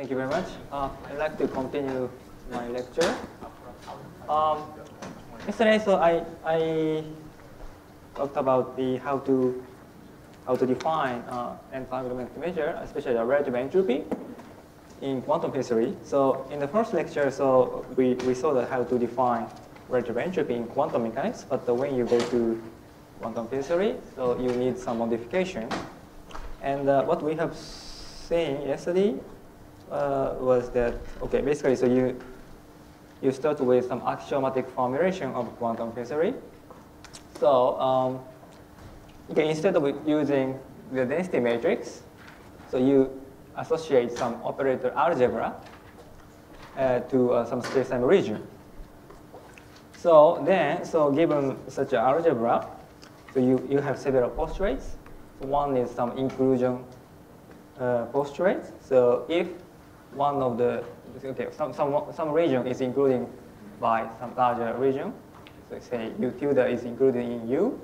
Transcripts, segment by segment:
Thank you very much. I'd like to continue my lecture. Yesterday, so I talked about the how to define entanglement measure, especially the relative entropy in quantum theory. So in the first lecture, so we saw that how to define relative entropy in quantum mechanics, but when you go to quantum theory, so you need some modification. And what we have seen yesterday was that, okay, basically, so you start with some axiomatic formulation of quantum theory. So okay, instead of using the density matrix, so you associate some operator algebra to some space-time region. So then, so given such an algebra, so you have several postulates. So one is some inclusion postulate. So if one of the, okay, some region is including by some larger region, so say U tilde is included in U,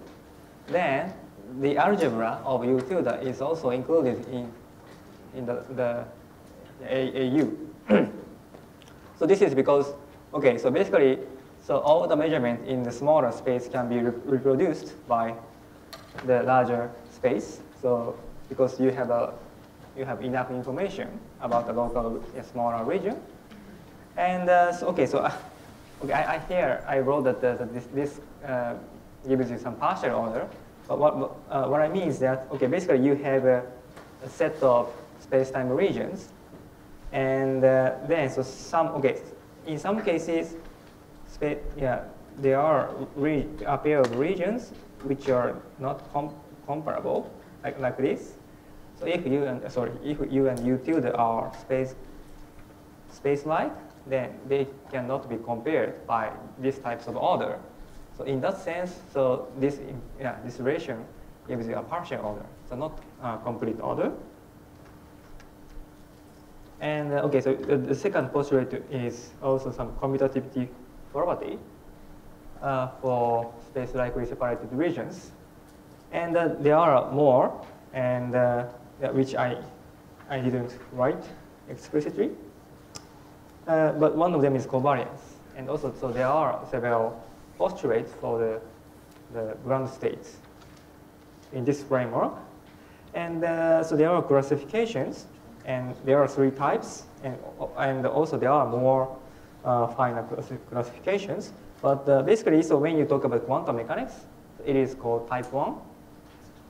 then the algebra of U tilde is also included in the AU. So this is because, okay, so basically, so all the measurements in the smaller space can be reproduced by the larger space. So because you have enough information about the local smaller region, and so okay, so okay, I wrote that this gives you some partial order. But what I mean is that, okay, basically you have a set of space-time regions, and then so in some cases, there are a pair of regions which are not comparable, like this. So if U and U tilde are space-like, then they cannot be compared by these types of order. So in that sense, so this relation gives you a partial order, so not a complete order. And okay, so the second postulate is also some commutativity property for space-likely separated regions. And there are more, and which I didn't write explicitly. But one of them is covariance. And also, so there are several postulates for the ground states in this framework. And so there are classifications, and there are 3 types, and also there are more final classifications. But basically, so when you talk about quantum mechanics, it is called type 1.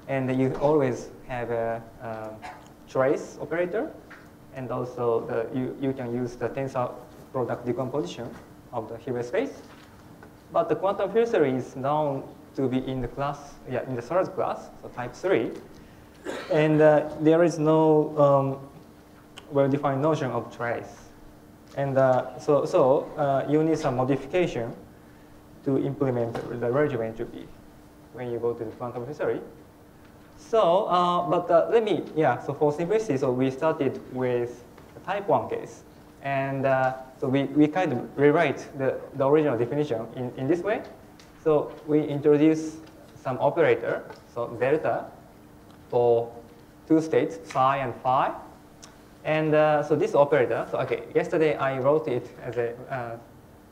And you always have a trace operator, and also you can use the tensor product decomposition of the Hilbert space. But the quantum field theory is known to be in the class, in the third class, so type 3. And there is no well-defined notion of trace. And so you need some modification to implement the relative entropy when you go to the quantum field theory. So, so for simplicity, so we started with the type 1 case. And so we kind of rewrite the original definition in this way. So we introduce some operator, so delta, for 2 states, psi and phi. And so this operator, so okay, yesterday I wrote it as a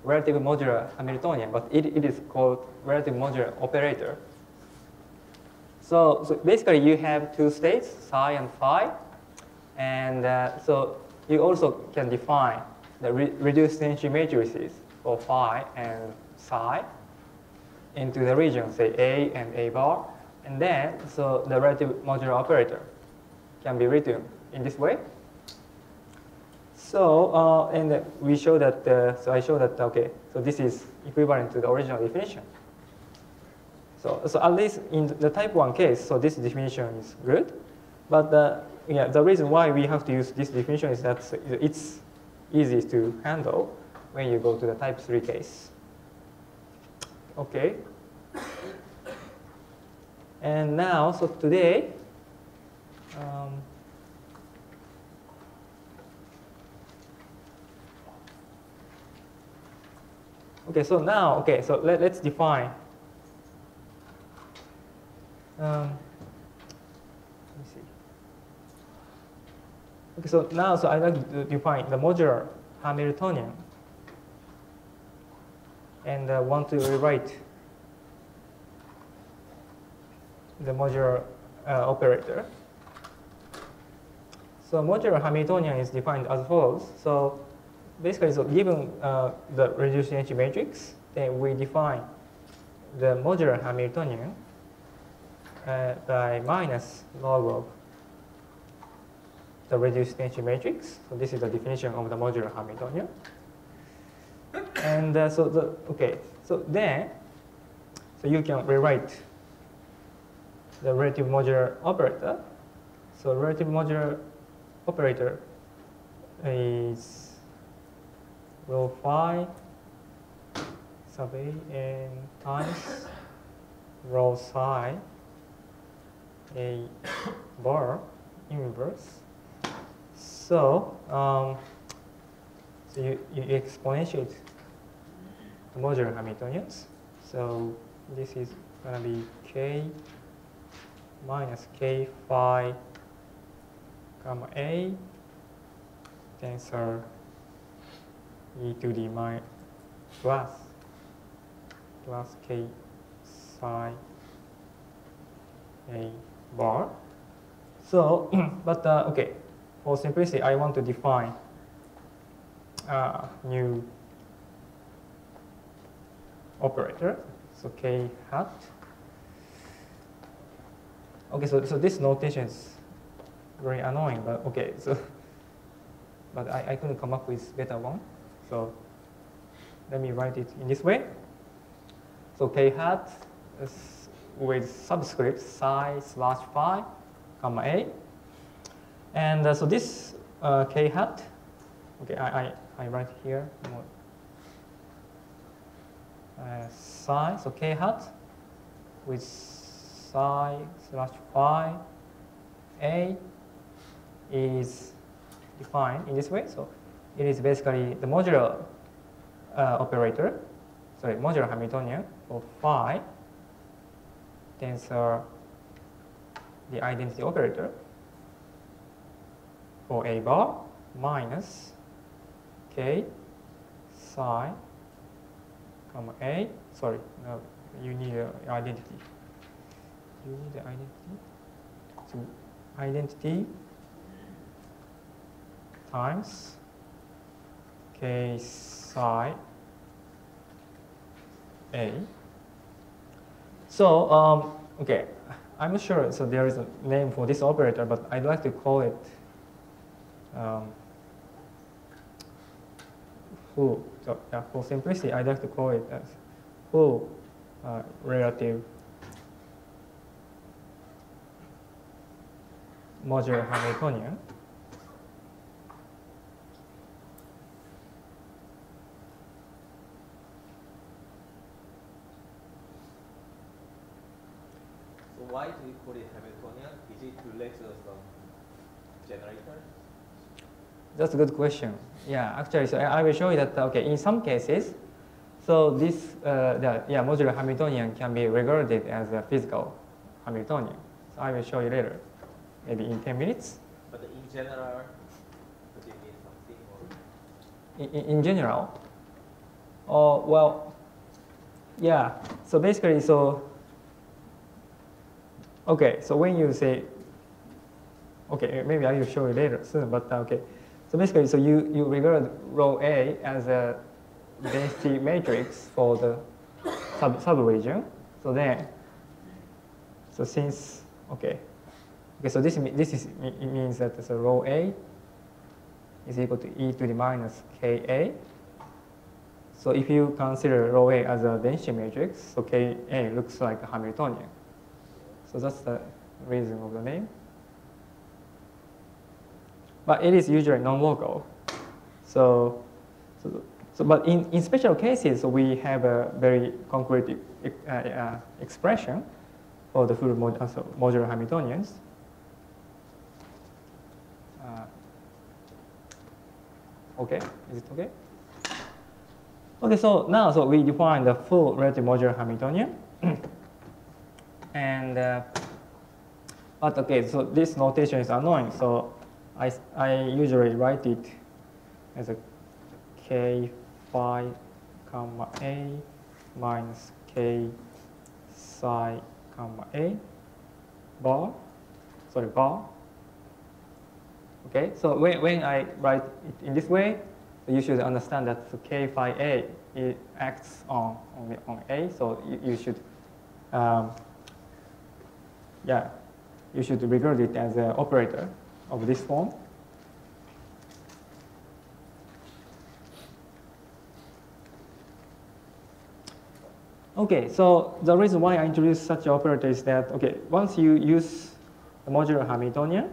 relative modular Hamiltonian, but it is called relative modular operator. So basically, you have 2 states, psi and phi, and so you also can define the reduced density matrices for phi and psi into the region, say A and A bar, and then so the relative modular operator can be written in this way. So and we show that. So I show that. Okay, so this is equivalent to the original definition. So at least in the type 1 case, so this definition is good. But the reason why we have to use this definition is that it's easy to handle when you go to the type 3 case. Okay. And now, so today, okay, so now, okay, so let's define. Let me see. So now, I'd like to define the modular Hamiltonian, and want to rewrite the modular operator. So modular Hamiltonian is defined as follows. So basically, so given the reduced entropy matrix, then we define the modular Hamiltonian by minus log of the reduced entropy matrix. So this is the definition of the modular Hamiltonian. And so you can rewrite the relative modular operator. So relative modular operator is rho phi sub a n times rho psi a bar inverse. So, you exponentiate the modular Hamiltonians. So this is going to be k minus k phi gamma a tensor e to the minus plus k psi a bar. So, but okay, for simplicity, I want to define new operator. So k hat. Okay, so this notation is very annoying, but okay, so but I couldn't come up with better one. So let me write it in this way. So k hat is with subscript psi slash phi gamma a, and so this k hat. Okay, I write here psi. So k hat with psi slash phi a is defined in this way. So it is basically the modular operator, sorry, modular Hamiltonian for phi tensor the identity operator for a bar minus k psi comma a. Sorry, no, you need an identity. You need the identity. So identity times k psi a. So okay, I'm not sure. So there is a name for this operator, but I'd like to call it full. So yeah, for simplicity, I'd like to call it as full relative modular Hamiltonian. So why do you call it Hamiltonian? Is it related to some generator? That's a good question. Yeah, actually, so I will show you that, okay, in some cases, so this, modular Hamiltonian can be regarded as a physical Hamiltonian. So I will show you later, maybe in 10 minutes. But in general, could you mean something? Or? In general? Oh, well, yeah, so basically, so, okay, so when you say, okay, maybe I will show you later soon, but okay. So basically, so you regard rho A as a density matrix for the subregion. So then, so since so this means that so rho A is equal to e to the minus ka. So if you consider rho A as a density matrix, so ka looks like a Hamiltonian. So that's the reason of the name. But it is usually non-local. So but in special cases, so we have a very concrete expression for the full modular Hamiltonians. Okay, is it okay? Okay, so now we define the full relative modular Hamiltonian. And but okay, so this notation is annoying. So I usually write it as a k phi comma a minus k psi comma a bar. Okay, so when I write it in this way, you should understand that the k phi a it acts on a, so you should you should regard it as an operator of this form. Okay, so the reason why I introduced such an operator is that, okay, once you use the modular Hamiltonian,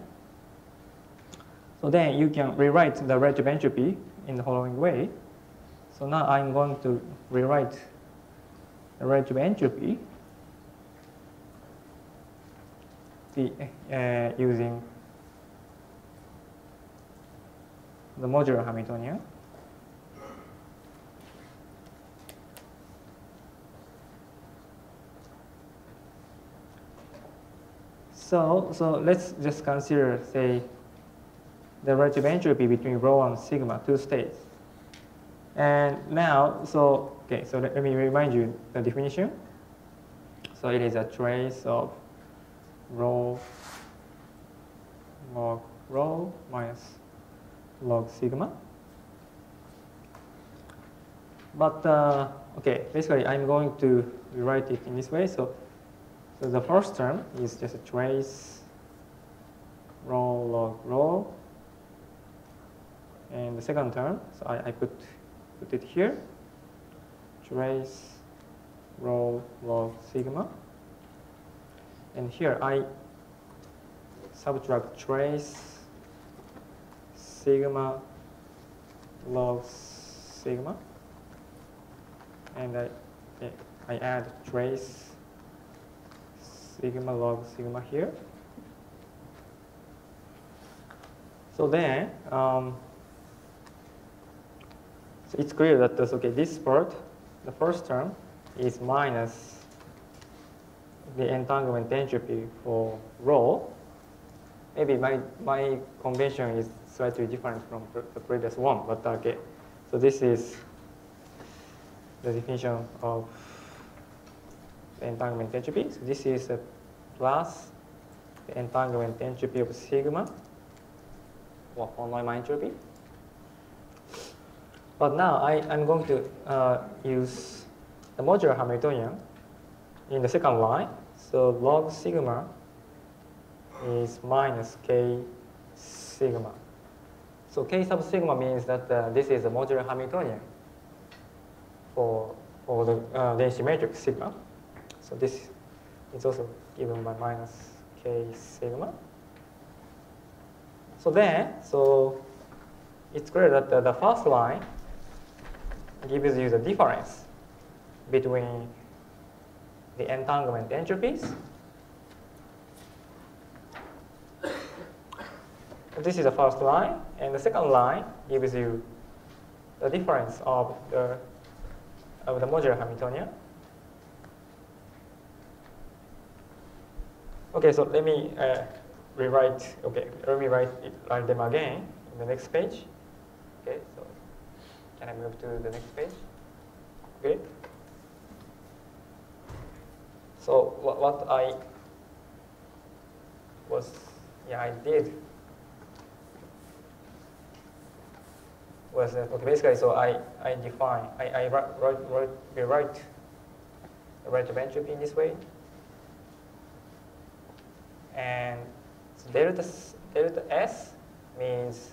so then you can rewrite the relative entropy in the following way. So now I'm going to rewrite the relative entropy using the modular Hamiltonian. So let's just consider, say, the relative entropy between rho and sigma, two states. And now, so let me remind you the definition. So it is a trace of rho log rho minus log sigma. But okay, basically I'm going to rewrite it in this way. So the first term is just a trace rho log rho, and the second term, so I put it here, trace rho log sigma, and here I subtract trace sigma log sigma, and I add trace sigma log sigma here. So then, so it's clear that this part, the first term, is minus the entanglement entropy for rho. Maybe my convention is slightly different from the previous one, but okay. So this is the definition of the entanglement entropy. So this is a plus the entanglement entropy of sigma, or von Neumann entropy. But now I'm going to use the modular Hamiltonian in the second line. So log sigma is minus k sigma. So k sub sigma means that this is a modular Hamiltonian for the density matrix sigma. So this is also given by minus k sigma. So then, it's clear that the first line gives you the difference between the entanglement entropies. This is the first line, and the second line gives you the difference of the modular Hamiltonian. Okay, so let me rewrite. Okay, let me write them again in the next page. Okay, so can I move to the next page? Okay. So what I did was that, okay, basically, so I rewrite the relative entropy in this way, and so delta S means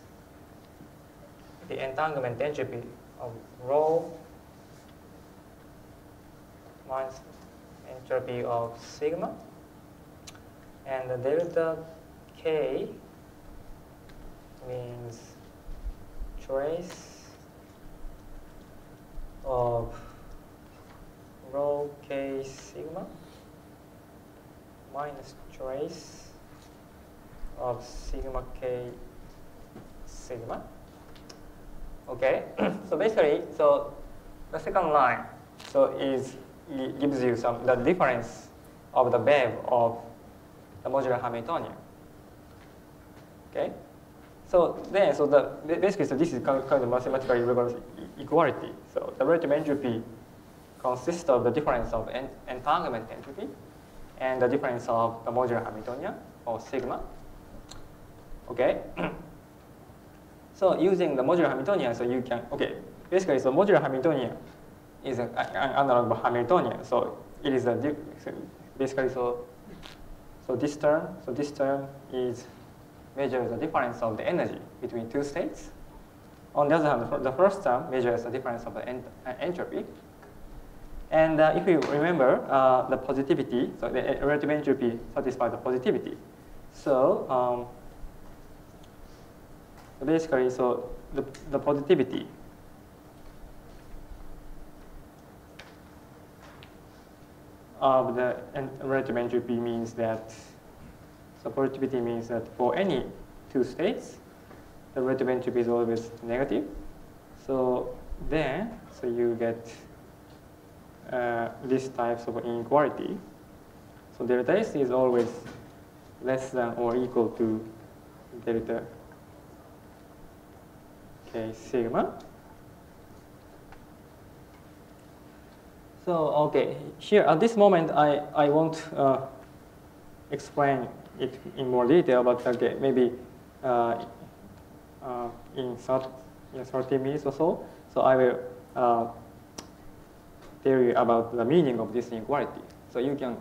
the entanglement entropy of rho minus entropy of sigma, and the delta K means trace of rho k sigma minus trace of sigma k sigma. Okay, so basically, so the second line it gives you the difference of the bev of the modular Hamiltonian. Okay, So then, basically, this is kind of mathematically rigorous equality. So the relative entropy consists of the difference of entanglement entropy and the difference of the modular Hamiltonian or sigma. Okay. So using the modular Hamiltonian, so you can basically, so modular Hamiltonian is an analog of Hamiltonian. So it is basically so this term is measures the difference of the energy between two states. On the other hand, the first term measures the difference of the entropy. And if you remember the positivity, so the relative entropy satisfies the positivity. So basically, so the positivity of the relative entropy means that, so positivity means that for any two states, the relative entropy is always negative. So then, so you get these types of inequality. So delta S is always less than or equal to delta K sigma. So here at this moment I won't explain it in more detail, but maybe in 30 minutes or so. So I will tell you about the meaning of this inequality. So you can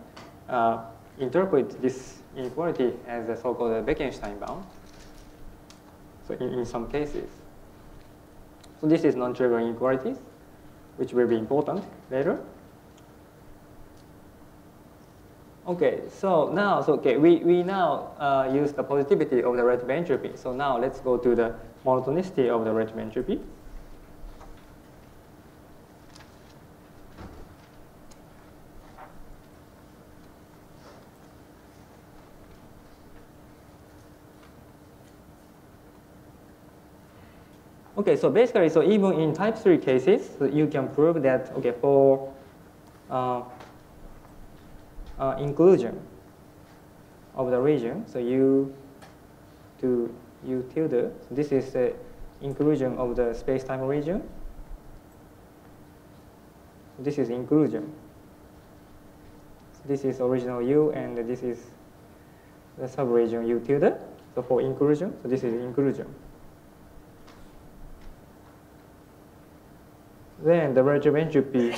interpret this inequality as a so-called Bekenstein bound. So in some cases. So this is non-trivial inequalities, which will be important later. Okay, so now, we now use the positivity of the relative entropy. So now let's go to the monotonicity of the relative entropy. Okay, so basically, so even in type 3 cases, so you can prove that, for inclusion of the region, so U to U tilde, so this is the inclusion of the space-time region. This is inclusion. This is original U, and this is the subregion U tilde. So for inclusion, so this is inclusion. Then the relative entropy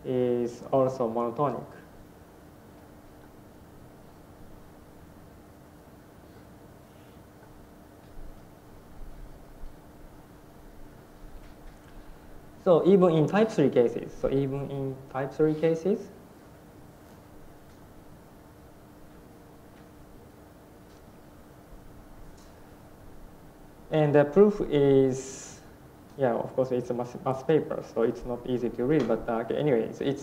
is also monotonic. So even in type 3 cases, and the proof is, of course, it's a math paper, so it's not easy to read, but anyway, so it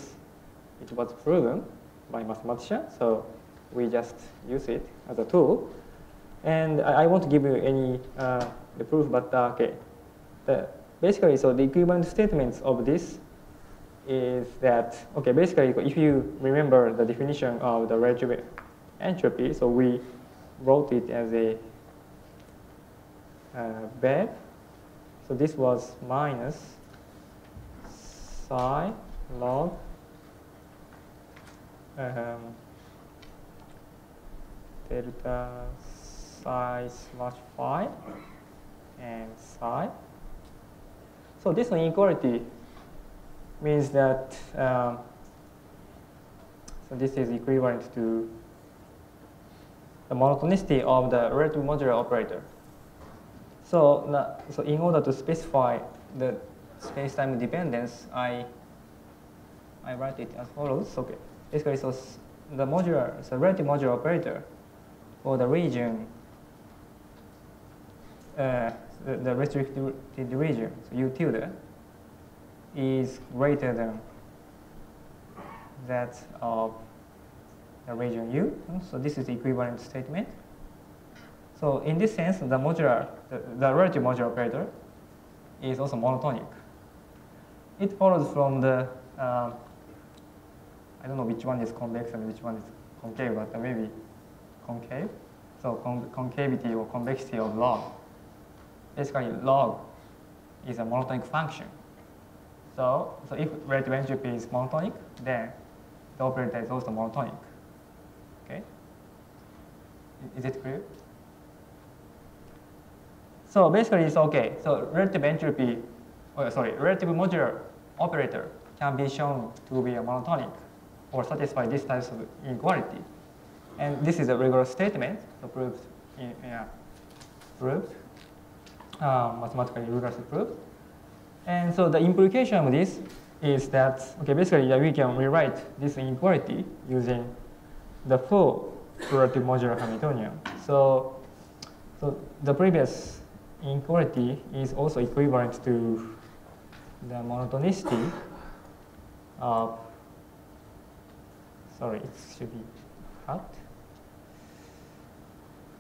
was proven by mathematicians, so we just use it as a tool. And I won't give you any the proof, but basically, so the equivalent statements of this is that, basically, if you remember the definition of the relative entropy, so we wrote it as a BEV. So this was minus psi log delta psi slash phi and psi. So this inequality means that so this is equivalent to the monotonicity of the relative modular operator. So in order to specify the space-time dependence, I write it as follows. Basically, so the relative modular operator for the region, the restricted region, so U tilde, is greater than that of the region U. So this is the equivalent statement. So in this sense, the relative modular operator is also monotonic. It follows from the, I don't know which one is convex and which one is concave, but maybe concave. so concavity or convexity of log. Basically, log is a monotonic function. So if relative entropy is monotonic, then the operator is also monotonic. Okay? Is it clear? So basically, it's okay. So relative entropy, relative modular operator can be shown to be a monotonic or satisfy this type of inequality. And this is a regular statement, so proved, mathematically rigorously proved. And so the implication of this is that, okay, basically we can rewrite this inequality using the full relative modular Hamiltonian. So the previous inequality is also equivalent to the monotonicity of, sorry, it should be hat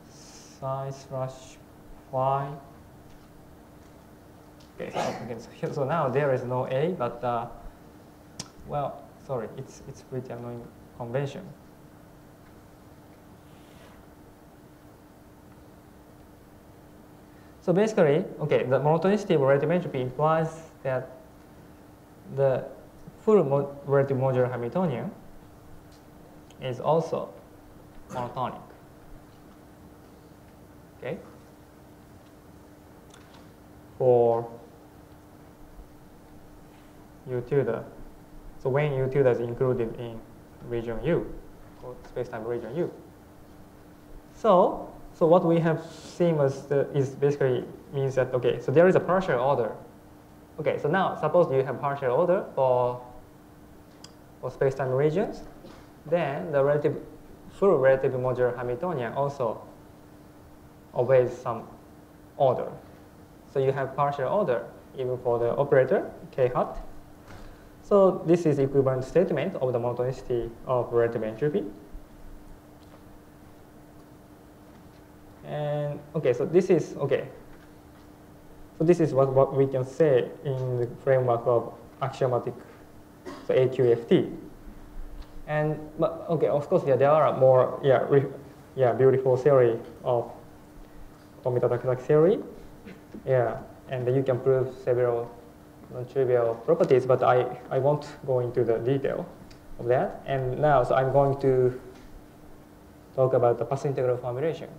psi slash phi. Okay, so now there is no A, but well, sorry, it's pretty annoying convention. So basically, okay, the monotonicity of relative entropy implies that the full relative modular Hamiltonian is also monotonic. Okay? For U tilde. So when U tilde is included in region U, or space-time region U. So what we have seen is basically means that, okay, so there is a partial order. Okay, so now suppose you have partial order for space-time regions, then the full relative modular Hamiltonian also obeys some order. So you have partial order even for the operator, k hat. So this is equivalent statement of the monotonicity of relative entropy. And okay, so this is okay. So this is what we can say in the framework of axiomatic, so AQFT. And but okay, of course, yeah, there are more beautiful theory of Tomita-Takasaki theory. Yeah, and you can prove several non-trivial properties, but I won't go into the detail of that. And now, so I'm going to talk about the path integral formulation.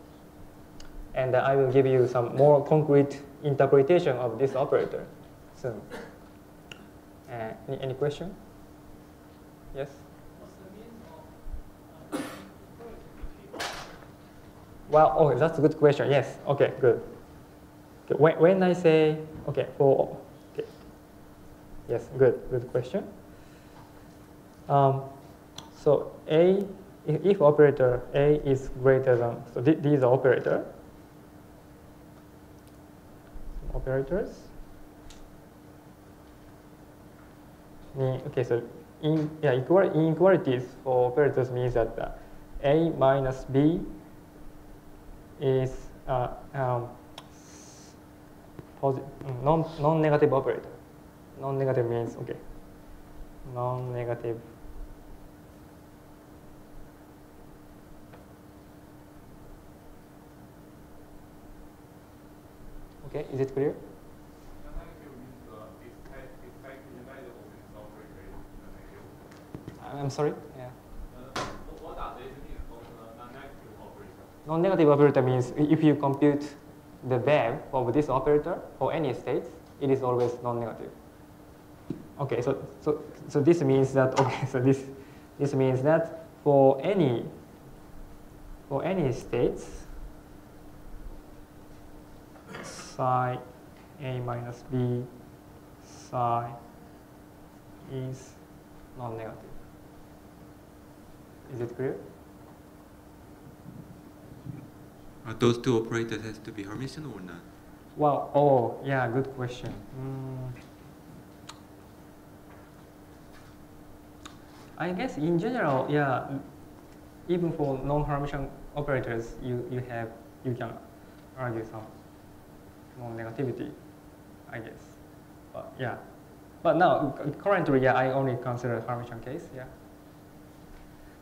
And I will give you some more concrete interpretation of this operator soon. Any question? Yes? What's the meaning of Well, oh, that's a good question. Yes. Okay, good. Okay, when I say, okay, yes, good question. So A, if operator A is greater than, so these are operators. Okay, so inequalities for operators means that A minus B is non-negative operator. Non-negative means, okay, non-negative. Okay, is it clear? I'm sorry? Yeah. What are the definitions of non-negative operator? Non-negative operator means if you compute the value of this operator for any states, it is always non-negative. Okay, so this means that, okay, so this means that for any states, psi A minus B psi is non-negative. Is it clear? Are those two operators has to be Hermitian or not? Well, oh, yeah, good question. I guess in general, yeah, even for non-Hermitian operators, you can argue some non-negativity, I guess. But yeah, but now currently, yeah, I only consider Hermitian case, yeah.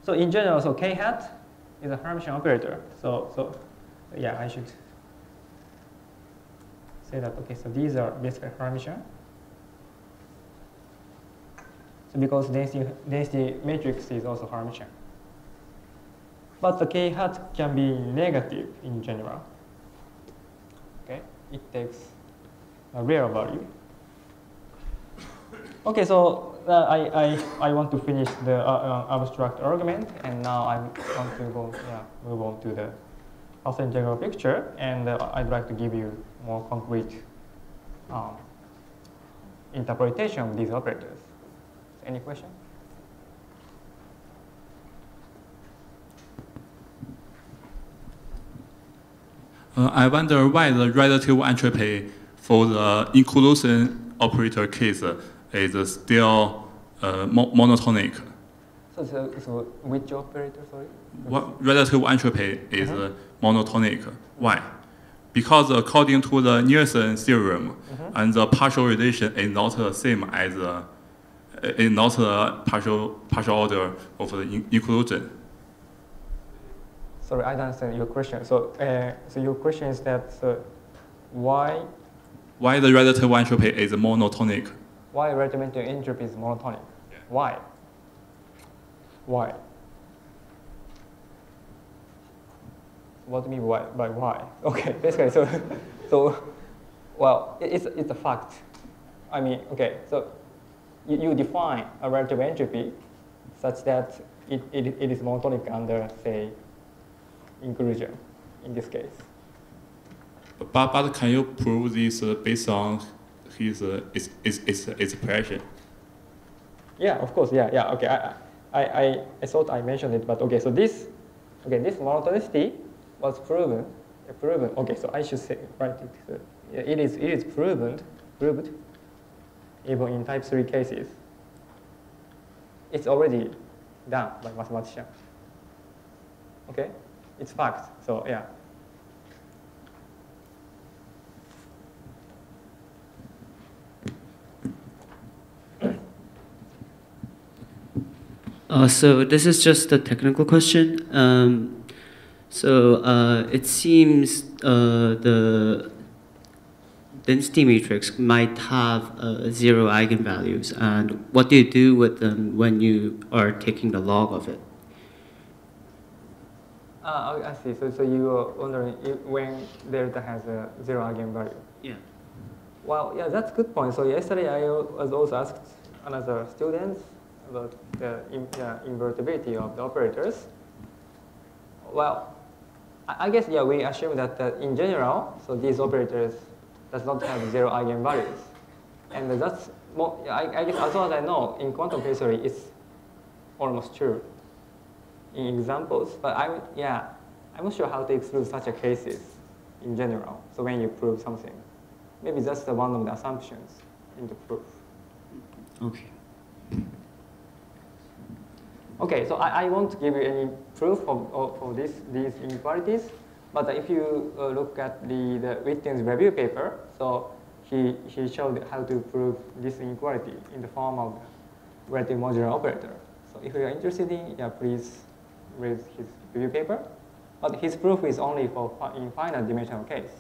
So in general, so k hat is a Hermitian operator. So yeah, I should say that, okay, so these are basically Hermitian. So because density matrix is also Hermitian. But the k hat can be negative in general. Okay, it takes a real value. Okay, so I want to finish the abstract argument, and now I want to move on to the Gaussian integral picture, and I'd like to give you more concrete interpretation of these operators. Any question? I wonder why the relative entropy for the inclusion operator case is still monotonic. So which operator, sorry? What relative entropy is monotonic. Why? Because according to the Nielsen theorem, and the partial relation is not the same as is not the partial order of the inclusion. Sorry, I don't understand your question. So, so your question is that why the relative entropy is monotonic? Why relative entropy is monotonic? Yeah. Why? Why? What do you mean by why? Okay, basically, so well, it's a fact. I mean, okay, so you define a relative entropy such that it is monotonic under, say, inclusion in this case. But can you prove this based on his expression? Yeah, of course. Yeah. Okay, I thought I mentioned it, but okay. So this monotonicity was proven. Okay, so I should say right. It is proved even in type 3 cases. It's already done by mathematicians. Okay, it's fact. So yeah. So this is just a technical question. It seems the density matrix might have 0 eigenvalues, and what do you do with them when you are taking the log of it? I see. So you are wondering when delta has a 0 eigenvalue. Yeah. Well, yeah, that's a good point. So yesterday I was also asked another student about the invertibility of the operators. Well, I guess, yeah, we assume that in general, so these operators does not have 0 eigenvalues. And that's, I guess as far as I know, in quantum theory, it's almost true in examples. But I'm not sure how to exclude such a cases in general. So when you prove something, maybe that's one of the assumptions in the proof. Okay. Okay, so I won't give you any proof of these inequalities, but if you look at the Witten's review paper, so he showed how to prove this inequality in the form of relative modular operator. So if you are interested in, please read his review paper. But his proof is only for in finite dimensional case.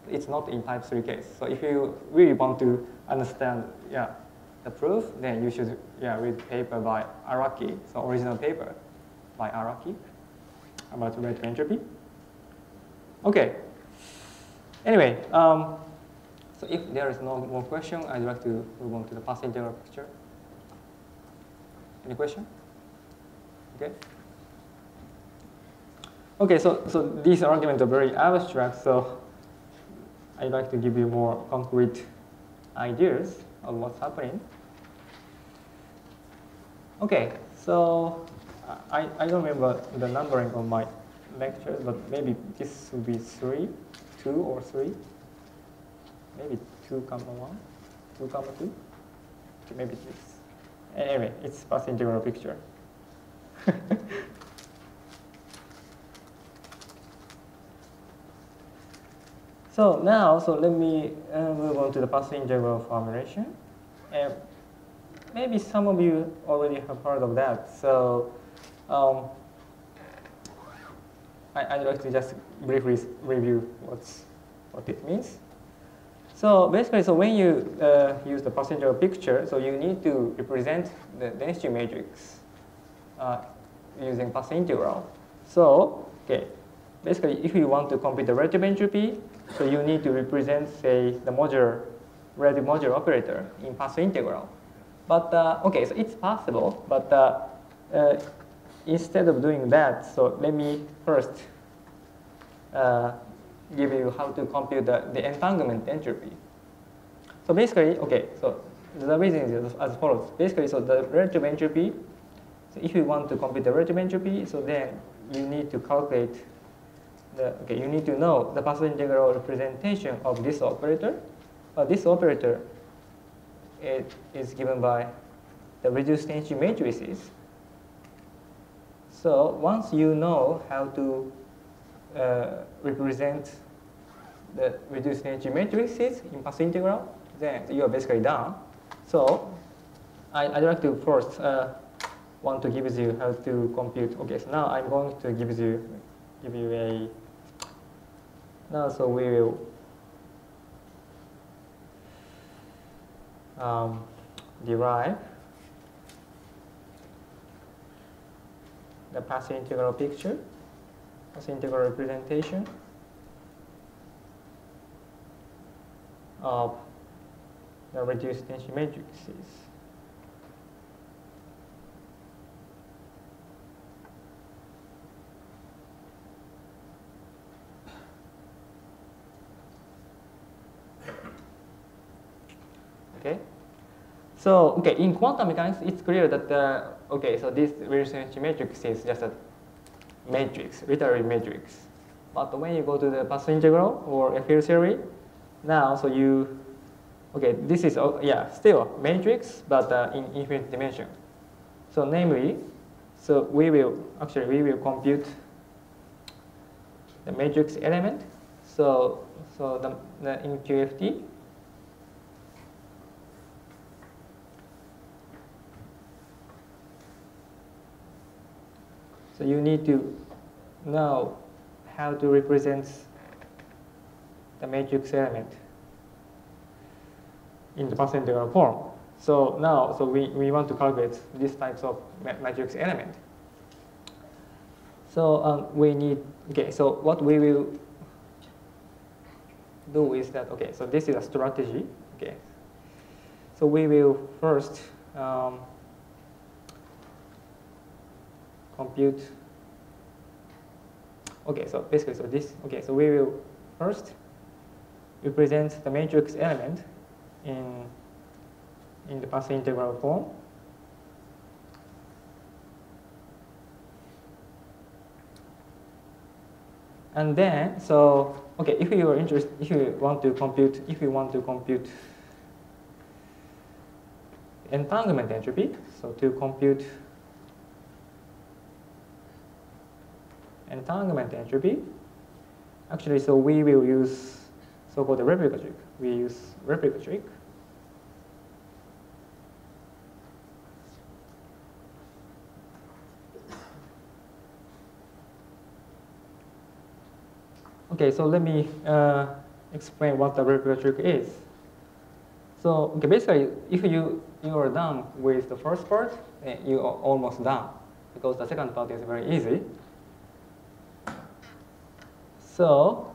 It's not in type 3 case. So if you really want to understand, the proof, then you should read paper by Araki, so original paper by Araki about relative entropy. Okay. Anyway, so if there is no more question, I'd like to move on to the path integral picture. Any question? Okay. Okay, so these arguments are very abstract, so I'd like to give you more concrete ideas of what's happening. Okay, so I don't remember the numbering of my lectures, but maybe this would be 2 or 3. Maybe 2, 1, 2, 2. Maybe this. Anyway, it's path integral picture. So now, let me move on to the path integral formulation. Maybe some of you already have heard of that. So I'd like to just briefly review what it means. So basically, so when you use the passenger picture, so you need to represent the density matrix using path integral. So, okay, basically, if you want to compute the relative entropy, so you need to represent, say, the relative modular operator in path integral. But okay, so it's possible, but instead of doing that, so let me first give you how to compute the entanglement entropy. So basically, okay, so the reason is as follows. Basically, so the relative entropy, so if you want to compute the relative entropy, so then you need to calculate you need to know the path integral representation of this operator. This operator is given by the reduced density matrices. So once you know how to represent the reduced density matrices in path integral, then you are basically done. So I'd like to first want to give you how to compute. Okay, so now I'm going to give you a. Now, so we will derive the path integral picture, path integral representation of the reduced density matrices. Okay. So, okay, in quantum mechanics, it's clear that okay, so this reduced density matrix is just a matrix, literary matrix. But when you go to the path integral or a field theory, now so you, okay, this is still matrix, but in infinite dimension. So namely, so we will compute the matrix element. So the in QFT. So you need to know how to represent the matrix element in the path integral form. So now, so we want to calculate these types of matrix element. So we need, okay, so what we will do is that, okay, so this is a strategy, okay. So we will first compute. Okay, so basically, so this. Okay, so we will first represent the matrix element in the path integral form. And then, so okay, if you are interested, if you want to compute entanglement entropy, so to compute entanglement entropy, actually, so we will use so-called replica trick. We use replica trick. Okay, so let me explain what the replica trick is. So okay, basically, if you are done with the first part, you are almost done because the second part is very easy. So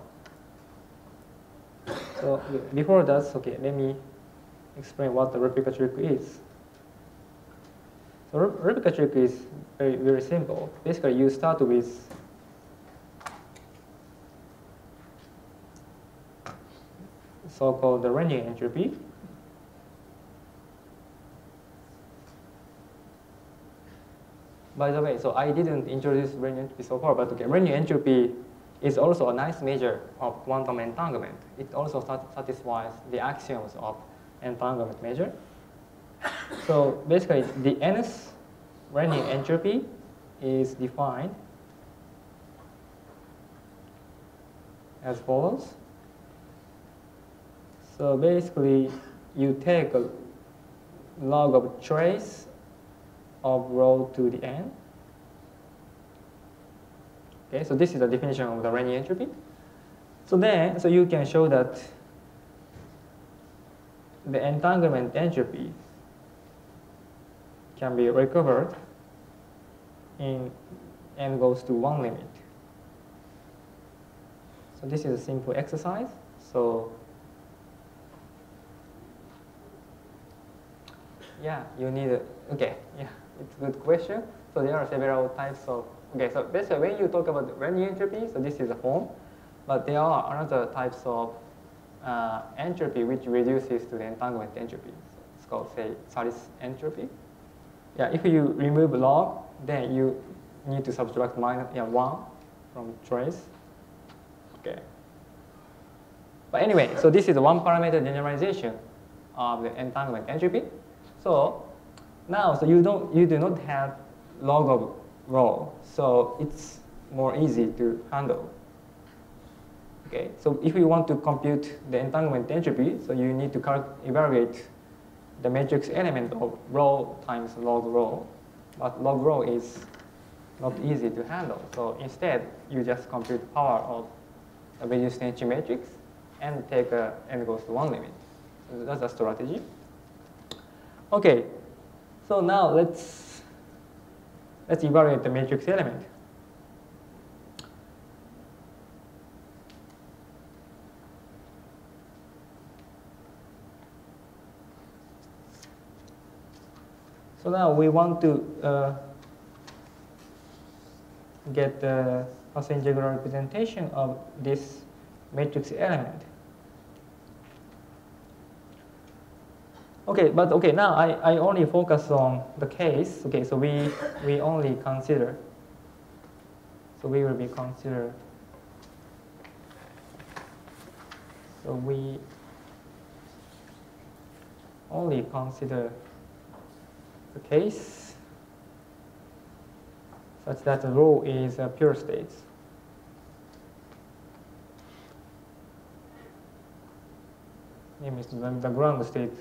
before that, okay, let me explain what the replica trick is. So replica trick is very, very simple. Basically, you start with so-called the Renyi entropy. By the way, so I didn't introduce Renyi entropy so far, but okay, Renyi entropy is also a nice measure of quantum entanglement. It also satisfies the axioms of entanglement measure. So basically, the nth Renyi entropy is defined as follows. So basically, you take a log of trace of rho to the n. Okay, so this is the definition of the Renyi entropy. So then, so you can show that the entanglement entropy can be recovered in n goes to 1 limit. So this is a simple exercise. So yeah, you need okay, yeah, it's a good question. So there are several types of, okay, so basically when you talk about Renyi entropy, so this is a form, but there are other types of entropy which reduces to the entanglement entropy. So it's called, say, Saris entropy. Yeah, if you remove log, then you need to subtract minus 1 from trace. Okay. But anyway, so this is a one parameter generalization of the entanglement entropy. So now, so you do not have log of rho, so it's more easy to handle. Okay, so if you want to compute the entanglement entropy, so you need to evaluate the matrix element of rho times log rho, but log rho is not easy to handle. So instead, you just compute power of a reduced entropy matrix and take n goes to 1 limit. So that's a strategy. Okay, so now let's evaluate the matrix element. So now we want to get the Hasse integral representation of this matrix element. Okay, but okay, now I only focus on the case. Okay, so we only consider, so we will be consider, so we only consider the case such that the rho is pure states. Name is the ground state.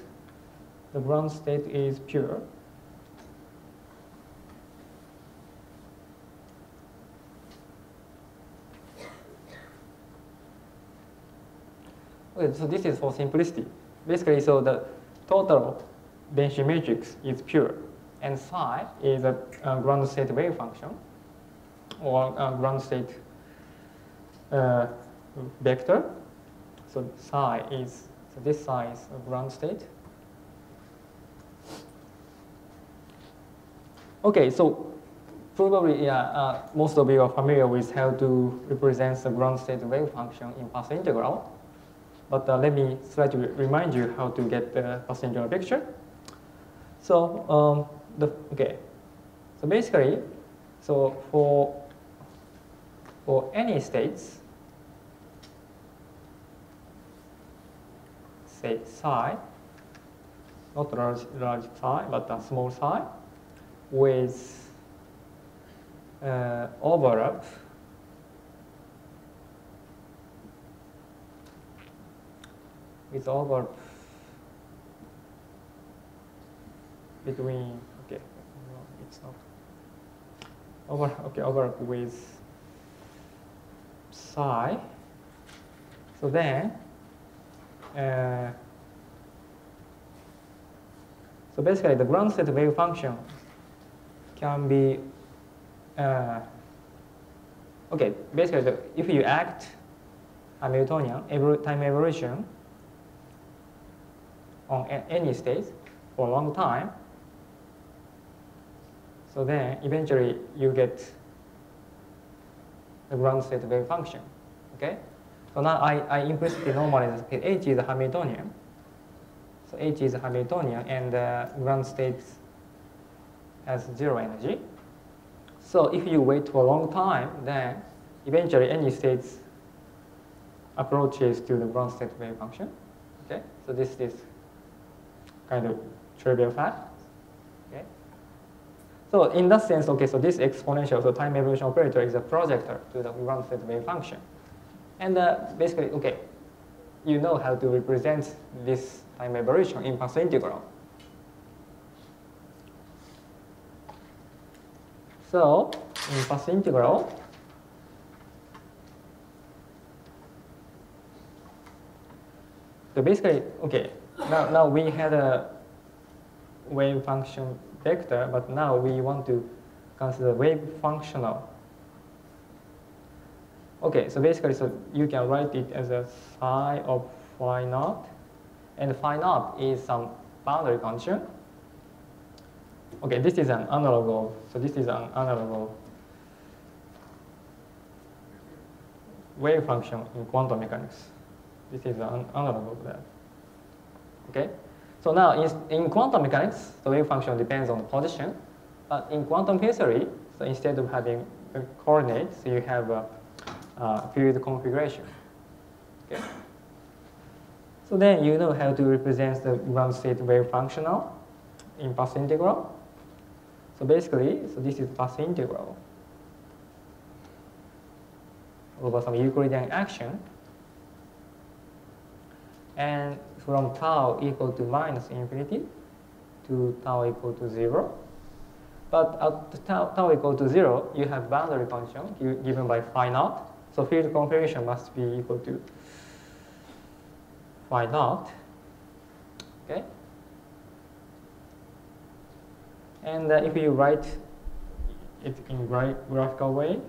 The ground state is pure. Okay, so this is for simplicity. Basically, so the total density matrix is pure, and psi is a ground state wave function, or a ground state vector. So psi is, so this psi is a ground state. Okay, so probably most of you are familiar with how to represent the ground state wave function in path integral. But let me try to remind you how to get the path integral picture. So so basically, so for any states, say psi, not large psi, but a small psi, with overlap between, okay, no, it's not overlap with psi. So then, so basically the ground state wave function can be, okay, basically if you act Hamiltonian time evolution on any state for a long time, so then eventually you get the ground state wave function. Okay, so now I implicitly normalize that H is a Hamiltonian. So H is a Hamiltonian, and the ground state has 0 energy. So if you wait for a long time, then eventually any state approaches to the ground state wave function. Okay, so this is kind of trivial fact. Okay, so in that sense, okay, so this exponential, so time evolution operator is a projector to the ground state wave function, and basically, okay, you know how to represent this time evolution in path integral. So in path integral, So basically, okay, now we had a wave function vector, but now we want to consider wave functional. Okay, so basically, so you can write it as a psi of phi naught, and phi naught is some boundary condition. Okay, this is an analog of, so this is an analog of wave function in quantum mechanics. This is an analog of that. Okay, so now in quantum mechanics, the wave function depends on position, but in quantum theory, so instead of having coordinates, you have a field configuration. Okay. So then you know how to represent the ground state wave functional in path integral. So basically, so this is path integral over some Euclidean action, and from tau equal to minus infinity to tau equal to 0. But at tau equal to 0, you have boundary condition given by phi naught. So field configuration must be equal to phi naught. Okay. And if you write it in graphical way,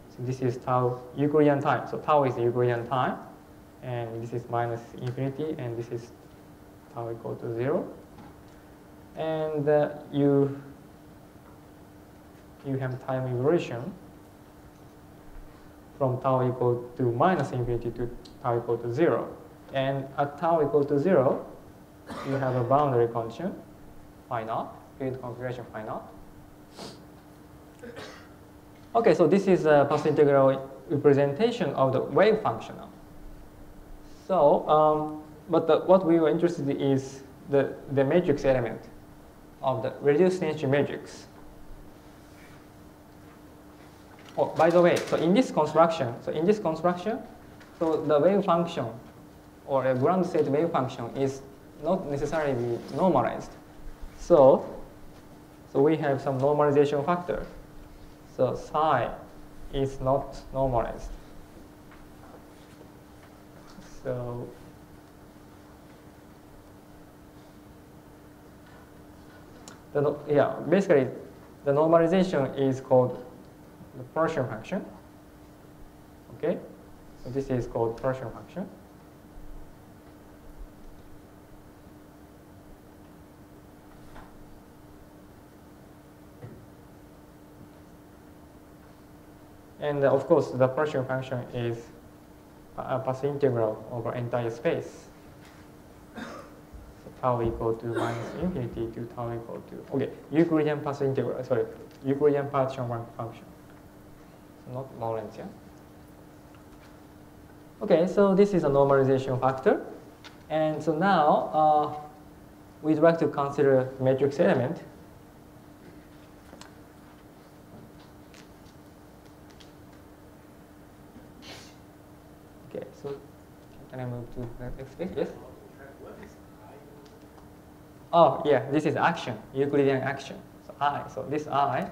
so this is tau Euclidean time. So tau is Euclidean time, and this is minus infinity, and this is tau equal to 0. And you have time evolution from tau equal to minus infinity to tau equal to 0. And at tau equal to 0, you have a boundary condition, phi naught, field configuration phi naught. Okay, so this is a path integral representation of the wave function. So, what we were interested in is the matrix element of the reduced nature matrix. Oh, by the way, so in this construction, so the wave function or a ground state wave function is not necessarily normalized. So we have some normalization factor. So psi is not normalized. So basically the normalization is called the Prussian function. Okay, so this is called Prussian function. And of course, the Prussian function is a path integral over entire space. So tau equal to minus infinity to tau equal to, okay, Euclidean path integral, sorry, Euclidean partition function. So not Lorentzian. Okay, so this is a normalization factor. And so now we'd like to consider matrix element. Okay, so can I move to the next page? Yes? Oh, yeah, this is action, Euclidean action. So I, so this I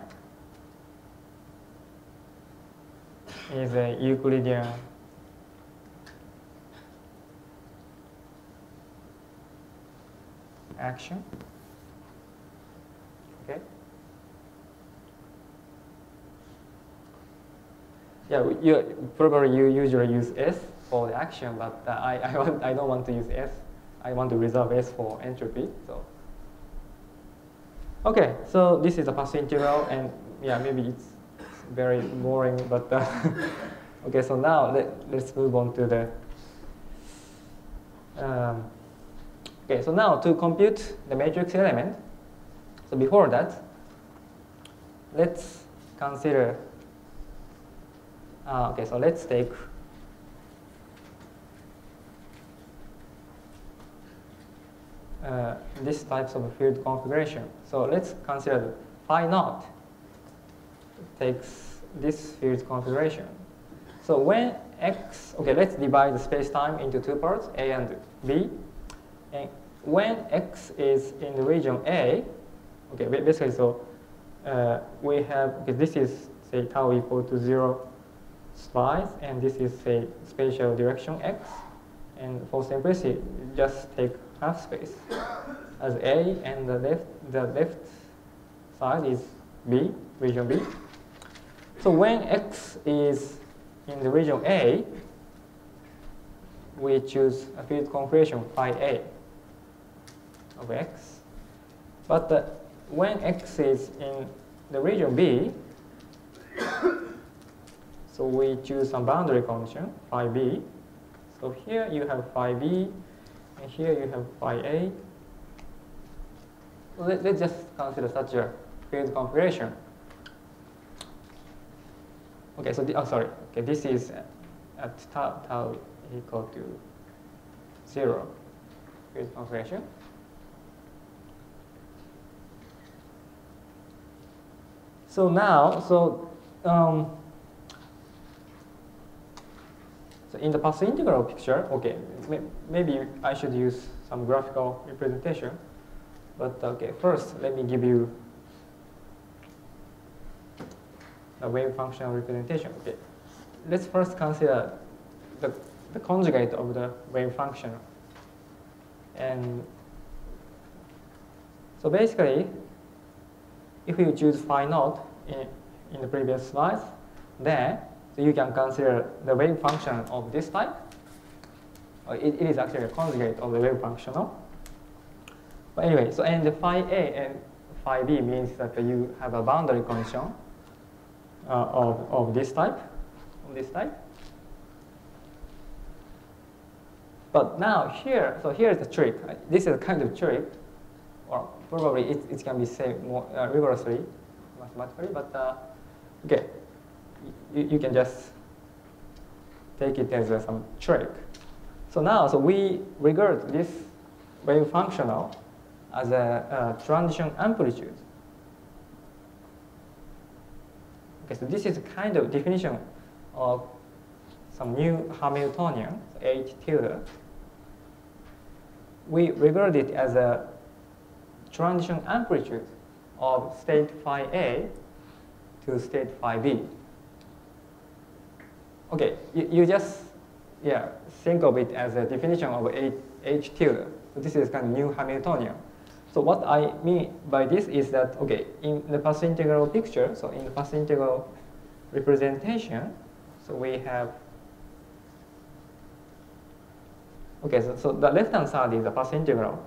is a Euclidean action. Okay. Yeah, you usually use S for the action, but I don't want to use S. I want to reserve S for entropy. So okay, so this is a path integral, and yeah, maybe it's very boring, but okay. So now let's move on to the. Okay, so now to compute the matrix element. So before that, let's consider. Okay, so let's take this types of field configuration. So let's consider phi naught takes this field configuration. So when x, okay, let's divide the space-time into two parts, A and B. And when x is in the region A, okay, basically, so we have, okay, this is, say, tau equal to 0 slice, and this is, say, spatial direction x. And for simplicity, just take half space as A, and the left side is B, region B. So when X is in the region A, we choose a field configuration phi A of X. But when X is in the region B, so we choose some boundary condition, phi B. So here you have phi B, and here you have phi A. Let's just consider such a field configuration. Okay, so okay, this is at tau equal to 0 field configuration. So now, so in the path integral picture, okay, maybe I should use some graphical representation. But okay, first let me give you a wave function representation. Okay, let's first consider the conjugate of the wave function. And so basically, if you choose phi naught in the previous slides, then so you can consider the wave function of this type. It is actually a conjugate of the wave functional. But anyway, so and the phi A and phi B means that you have a boundary condition of this type, But now here, so here's the trick. This is a kind of trick, or probably it can be said more rigorously, mathematically. But okay, you can just take it as some trick. So now, so we regard this wave functional as a transition amplitude. Okay, so this is a kind of definition of some new Hamiltonian, H tilde. We regard it as a transition amplitude of state phi A to state phi B. Okay, you just think of it as a definition of H tilde. So this is kind of new Hamiltonian. So what I mean by this is that, okay, in the path integral picture, so in the path integral representation, so we have, okay, so the left-hand side is the path integral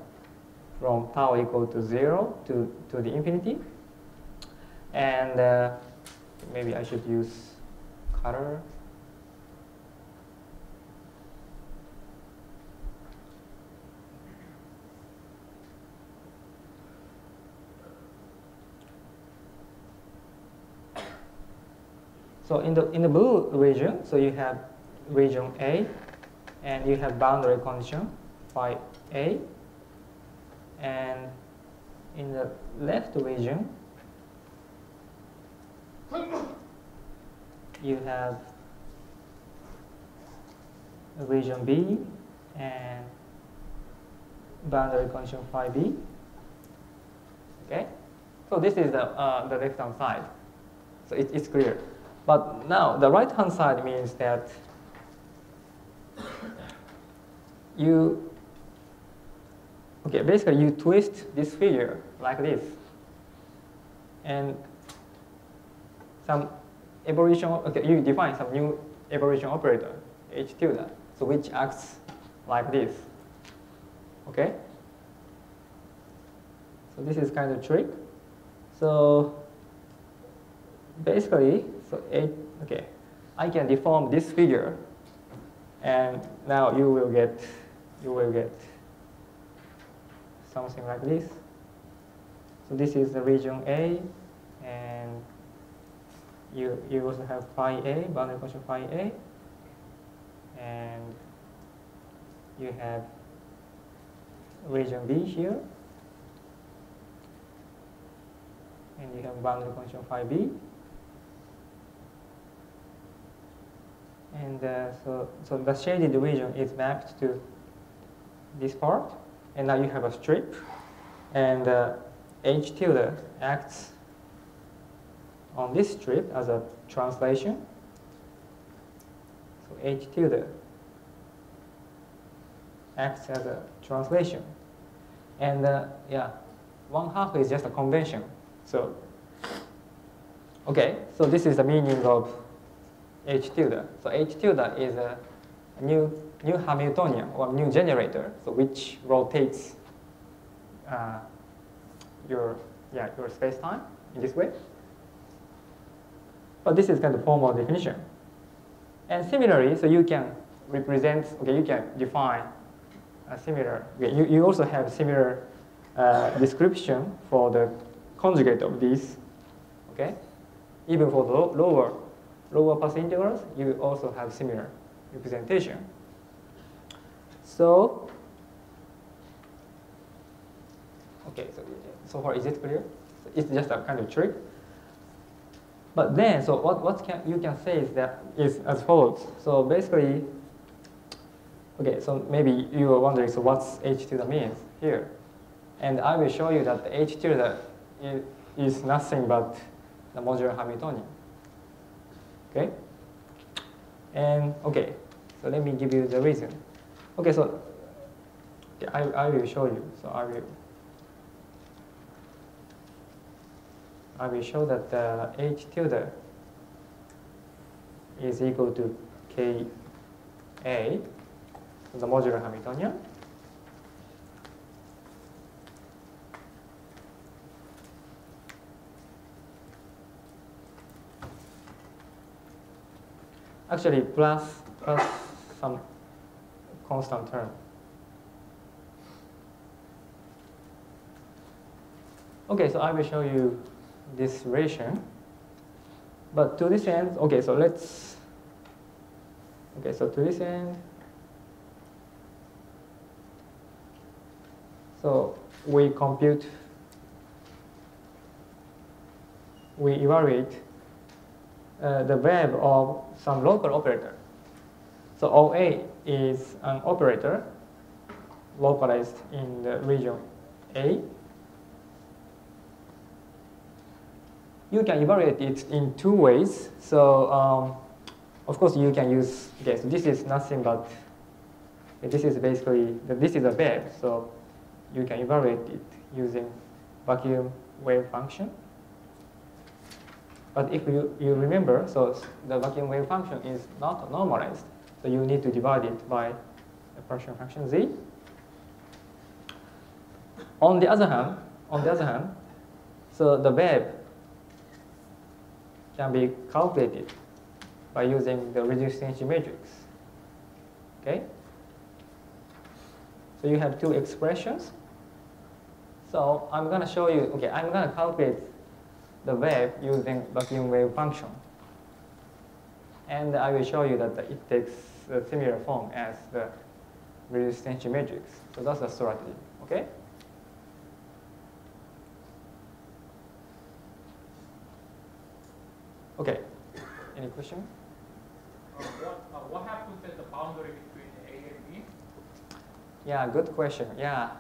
from tau equal to 0 to the infinity. And maybe I should use color. So in the blue region, so you have region A, and you have boundary condition phi A, and in the left region, you have region B and boundary condition phi B. Okay, so this is the left-hand side. So it's clear. But now the right-hand side means that basically you twist this figure like this, and some evolution. Okay, you define some new evolution operator H tilde, so which acts like this. Okay. So this is kind of trick. So basically, okay, I can deform this figure, and now you will get something like this. So this is the region A, and you also have phi A, boundary condition phi A, and you have region B here, and you have boundary condition phi B. And so the shaded region is mapped to this part, and now you have a strip, and H tilde acts on this strip as a translation. So H tilde acts as a translation. And yeah, 1/2 is just a convention. So, okay, so this is the meaning of H tilde. So H tilde is a new Hamiltonian or new generator, so which rotates your space-time in this way. But this is kind of formal definition. And similarly, so you can represent, okay, you can define a similar, okay, you also have similar description for the conjugate of these, okay? Even for the lower pass integrals, you also have similar representation. So, okay, so far is it clear? So it's just a kind of trick. But then, so you can say is as follows. So basically, okay, so maybe you are wondering, so what's H tilde means here? And I will show you that the H tilde is nothing but the modular Hamiltonian. Okay? And okay, so let me give you the reason. Okay, so okay, I will show you. So I will show that the H tilde is equal to Ka, the modular Hamiltonian. Actually, plus some constant term. Okay, so I will show you this relation. But to this end, okay, so to this end, so we evaluate the wave of some local operator. So OA is an operator localized in the region A. You can evaluate it in two ways. So of course you can use, okay, so this is nothing but, this is basically, this is a wave. So you can evaluate it using vacuum wave function. But if you remember, so the vacuum wave function is not normalized. So you need to divide it by the partial function z. On the other hand, so the wave can be calculated by using the reduced energy matrix. Okay? So you have two expressions. So I'm going to show you, okay, I'm going to calculate the wave using vacuum wave function. And I will show you that it takes a similar form as the reduced energy matrix. So that's the strategy, okay? Okay, any question? What happens at the boundary between A and B? Yeah, good question. Yeah.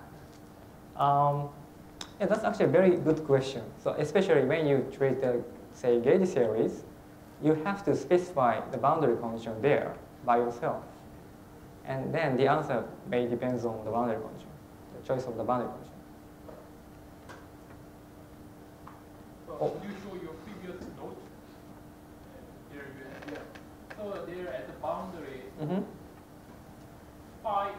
Yeah, that's actually a very good question. So especially when you treat the, say, gauge series, you have to specify the boundary condition there by yourself. And then the answer may depend on the boundary condition, the choice of the boundary condition. So Oh. could you show your previous note? Here you have, yeah. So there at the boundary, phi A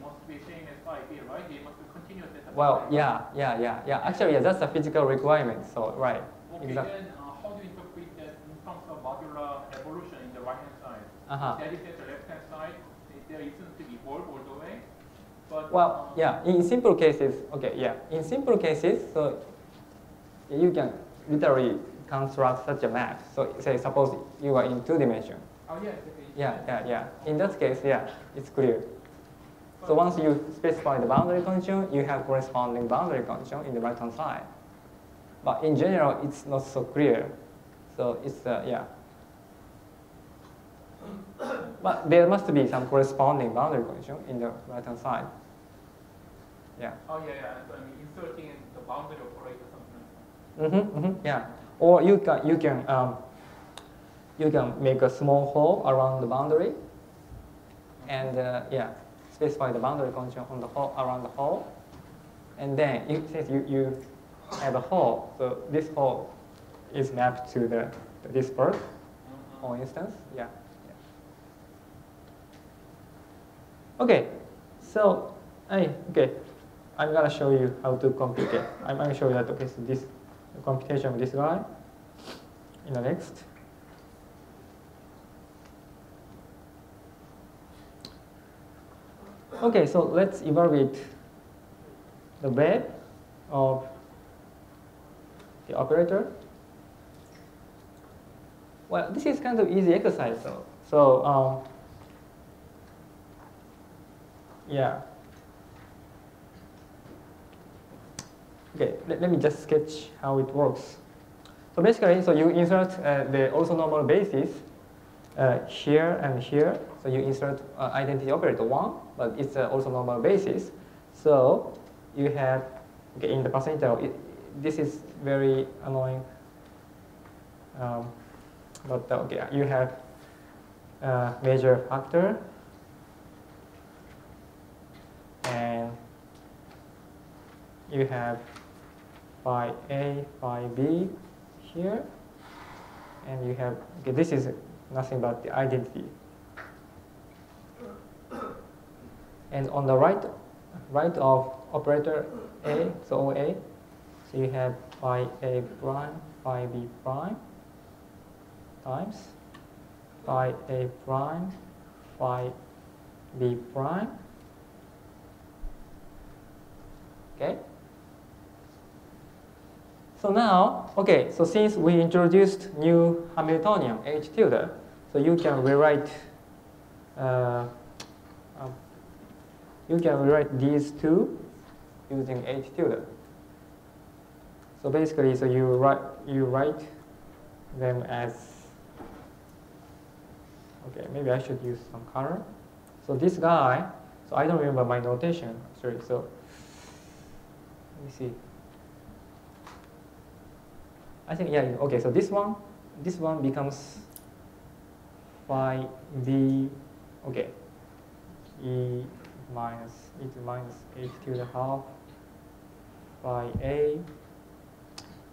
must be same as phi B, right? They must be continuous at the Well, boundary. yeah. Actually, yeah, that's a physical requirement. So, right. Okay, Exactly. then how do you interpret that in terms of modular evolution in the right-hand side? That is at the left-hand side, there isn't to evolve all the way. But, Well, yeah, in simple cases, okay, yeah. In simple cases, so you can literally construct such a map. So, say, suppose you are in 2 dimensions. oh, yes. Yeah. In that case, yeah, it's clear. So once you specify the boundary condition, you have corresponding boundary condition in the right-hand side. But in general, it's not so clear. So it's, yeah. But there must be some corresponding boundary condition in the right-hand side. Yeah. Oh, yeah. So I mean, inserting the boundary operator something. Yeah. Or you can make a small hole around the boundary, and yeah. specify the boundary condition on the hole, around the hole. And then since you have a hole, so this hole is mapped to this part, for instance. Yeah. Okay, so okay, I'm gonna show you how to compute it. I'm gonna show you that. Okay, so this computation of this guy in the next. Okay, so let's evaluate the web of the operator. Well, this is kind of easy exercise, though. So, yeah. Okay, let me just sketch how it works. So basically, so you insert the orthonormal basis here and here. So you insert identity operator 1, but it's an orthonormal basis. So you have, okay, in the percent interval, this is very annoying. But okay, you have major factor and you have phi A, phi B here, and you have, okay, this is nothing but the identity. And on the right of operator A, so OA, so you have phi A prime, phi B prime times phi A prime, phi B prime. Okay. So now, okay, so since we introduced new Hamiltonian H tilde, so you can rewrite these two using H tilde. So basically, so you write them as, okay, maybe I should use some color. So this guy, so I don't remember my notation, sorry, so let me see. I think, yeah, okay, so this one becomes phi B, okay, E minus H tilde half phi A,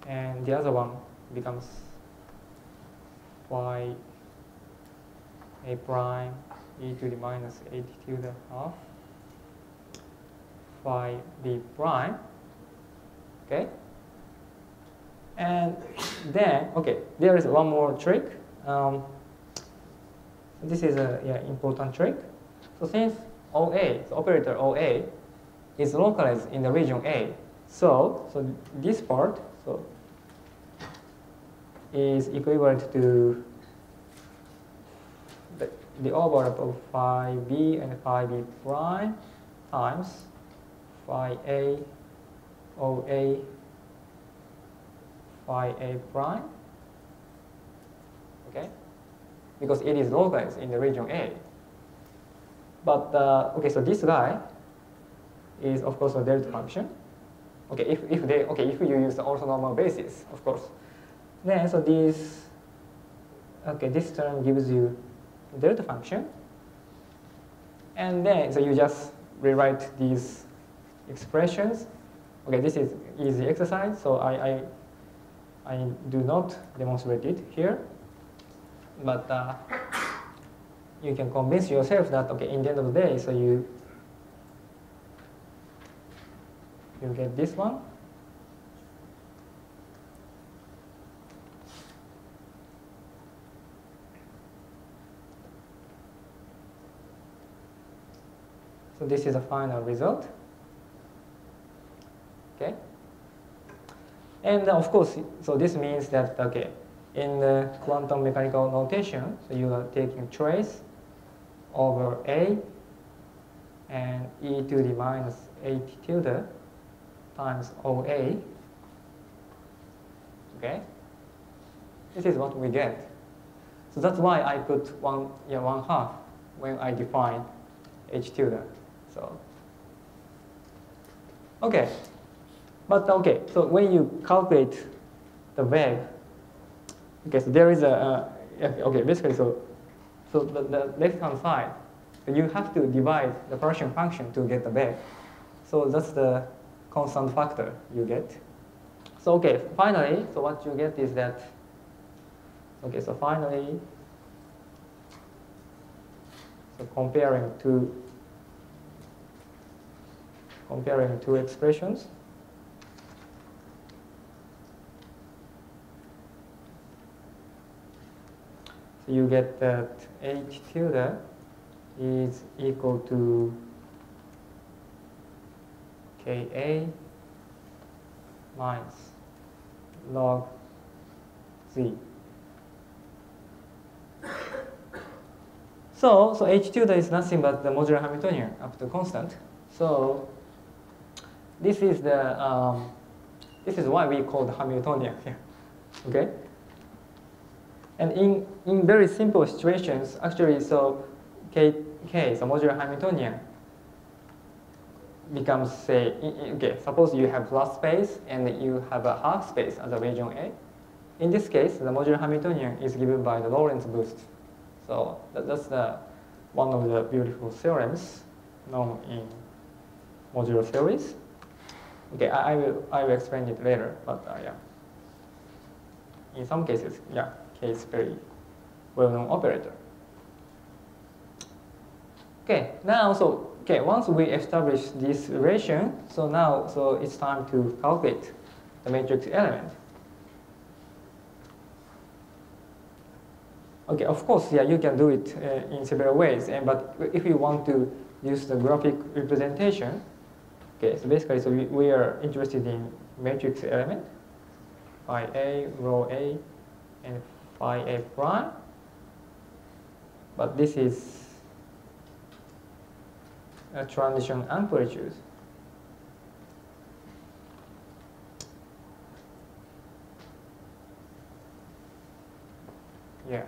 and the other one becomes phi A prime E to the minus H tilde half phi B prime, okay? And then, okay, there is one more trick. This is a important trick. So since OA, so operator OA, is localized in the region A, so this part is equivalent to the overlap of phi B and phi B prime times phi A OA phi A prime, okay, because it is localized in the region A. But okay, so this guy is of course a delta function. Okay, if you use the orthonormal basis, of course. Then so this, okay, this term gives you delta function, and then so you just rewrite these expressions. Okay, this is easy exercise, so I do not demonstrate it here, but you can convince yourself that, okay, in the end of the day, so you get this one. So this is the final result. Okay. And of course, so this means that, okay, in the quantum mechanical notation, so you are taking trace over A and E to the minus H tilde times OA. Okay. This is what we get. So that's why I put one half when I define H tilde. So, okay. But okay, so when you calculate the wave, okay, so there is a, okay, basically, so the left-hand side, So you have to divide the Partition function to get the back. So that's the constant factor you get. So okay, finally, so what you get is that, okay, so finally, so comparing two expressions. So you get that h tilde is equal to Ka minus log z. So h tilde is nothing but the modular Hamiltonian up to constant. So this is why we call the Hamiltonian here. Okay. And in very simple situations, actually, so K, so modular Hamiltonian becomes, say, okay, suppose you have flat space and you have a half space as a region A. In this case, the modular Hamiltonian is given by the Lorentz boost. So that's one of the beautiful theorems known in modular theories. Okay, I will explain it later, but yeah. In some cases, yeah, K is very well-known operator. Okay, now once we establish this relation, so it's time to calculate the matrix element. Okay, of course, yeah, you can do it in several ways, but if you want to use the graphic representation, okay, so basically, so we are interested in matrix element, phi A, rho A, and phi A prime, but this is a transition amplitude. Yeah,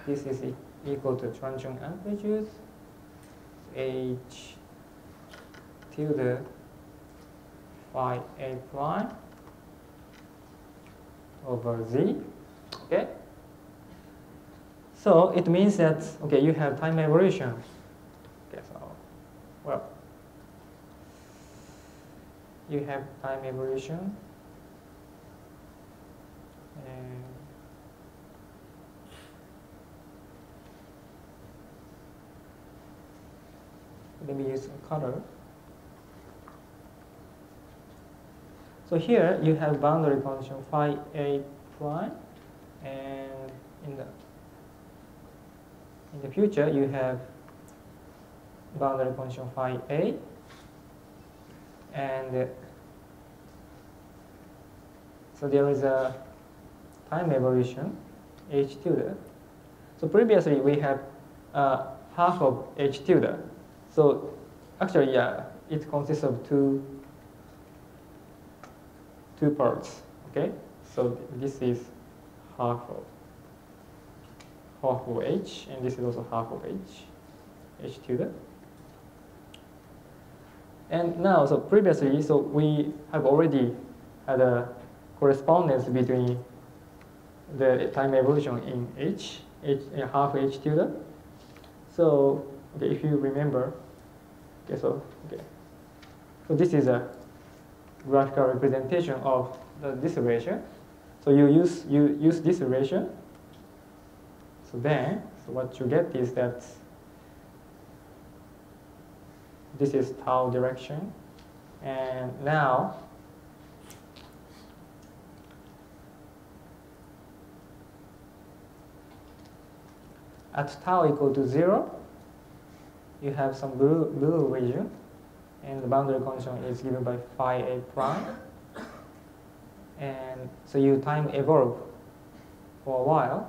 this is equal to transition amplitude h tilde phi A prime over z. Okay. So it means that, okay, you have time evolution. Okay, so well, you have time evolution, and let me use a color. So here you have boundary condition phi A prime, and in the future you have boundary condition phi A, and so there is a time evolution h tilde. So previously we have half of h tilde. So actually, yeah, it consists of two parts. Okay, so this is half of h, and this is also half of h tilde. And now, so previously, so we have already had a correspondence between the time evolution in half h tilde. So okay, if you remember, okay, so this is a graphical representation of this relation. So you use this relation. So then, so what you get is that this is tau direction, and now at tau equal to 0, you have some blue region, and the boundary condition is given by phi A prime. And so you time evolve for a while,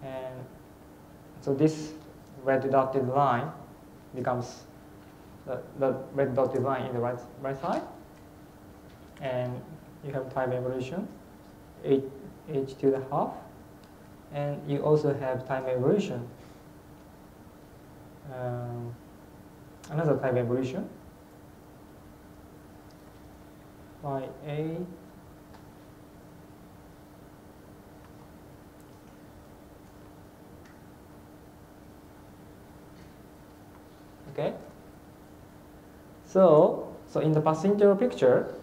and so this red dotted line becomes the red dotted line in the right side, and you have time evolution h to the half, and you also have time evolution, another time evolution by A Okay. So in the path integral picture,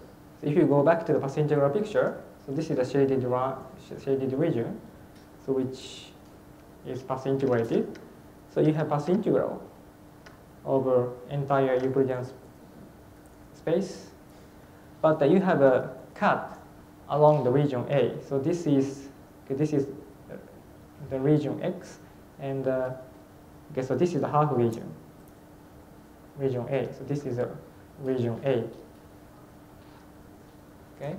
so if you go back to the path integral picture, so this is the shaded region, so which is path integrated. So you have path integral over entire Euclidean space, but you have a cut along the region A. So this is the region X, and okay, so this is the half region A. So this is a region A. Okay.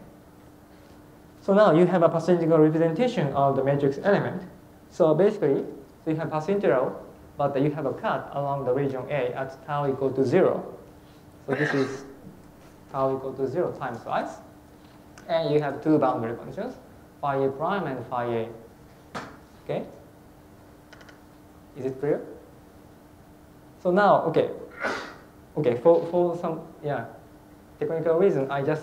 So now you have a path integral representation of the matrix element. So basically, so you have path integral, but you have a cut along the region A at tau equal to 0. So this is tau equal to 0 times twice. And you have two boundary functions, phi a prime and phi a. Okay? Is it clear? So now, okay, for some technical reason, I just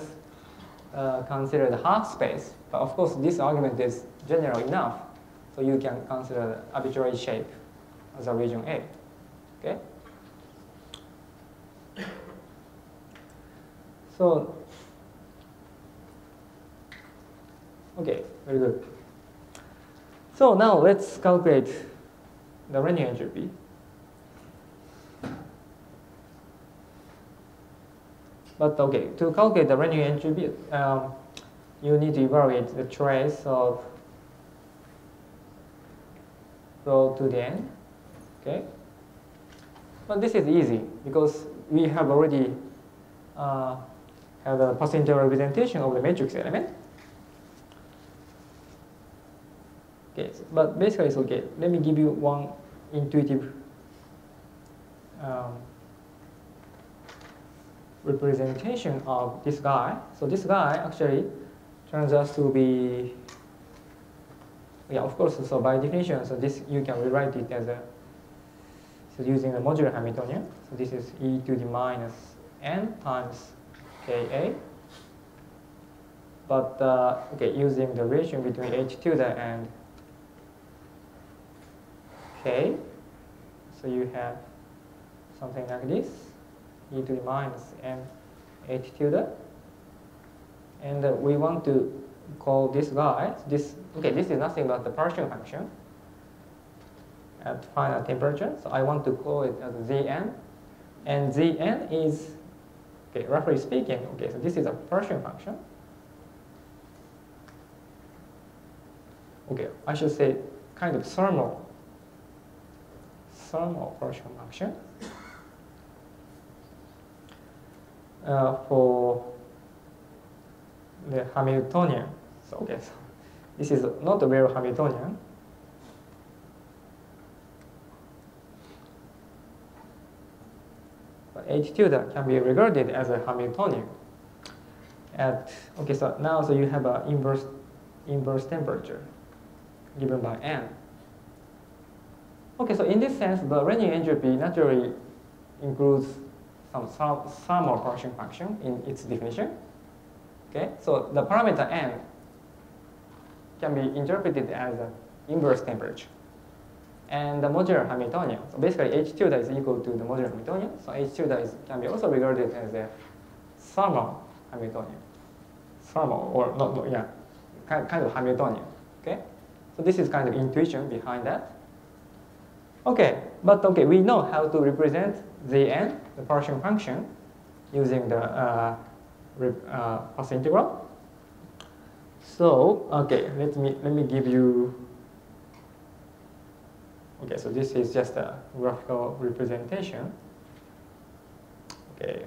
consider the half space. But of course, this argument is general enough, so you can consider the arbitrary shape as a region A. Okay? So, okay, very good. So now let's calculate the Renyi entropy. But okay, to calculate the Renyi entropy, you need to evaluate the trace of rho to the n. Okay, but this is easy because we have already have a path integral representation of the matrix element. Okay, but basically it's okay. Let me give you one intuitive representation of this guy. So this guy actually turns out to be, of course, so by definition, so this you can rewrite it as so using the modular Hamiltonian. So this is e to the minus n times ka. But okay, using the relation between h tilde and k, so you have something like this, e to the minus n h tilde, and we want to call this guy, this is nothing but the partial function at finite temperature, so I want to call it as Zn, and Zn is, okay, roughly speaking, okay, so this is a partial function. Okay, I should say kind of thermal partial function for the Hamiltonian. So okay, so this is not a real Hamiltonian. But h tilde can be regarded as a Hamiltonian. Okay, so now so you have an inverse temperature given by n. Okay, so in this sense, the Renyi entropy naturally includes some thermal partial function in its definition. Okay, so the parameter n can be interpreted as an inverse temperature. And the modular Hamiltonian, so basically h tilde is equal to the modular Hamiltonian, so h tilde can be also regarded as a thermal Hamiltonian. Thermal, or not, yeah, kind of Hamiltonian. Okay, so this is kind of intuition behind that. Okay, but okay, we know how to represent Zn, the partial function, using the path integral. So okay, let me give you. Okay, so this is just a graphical representation. Okay,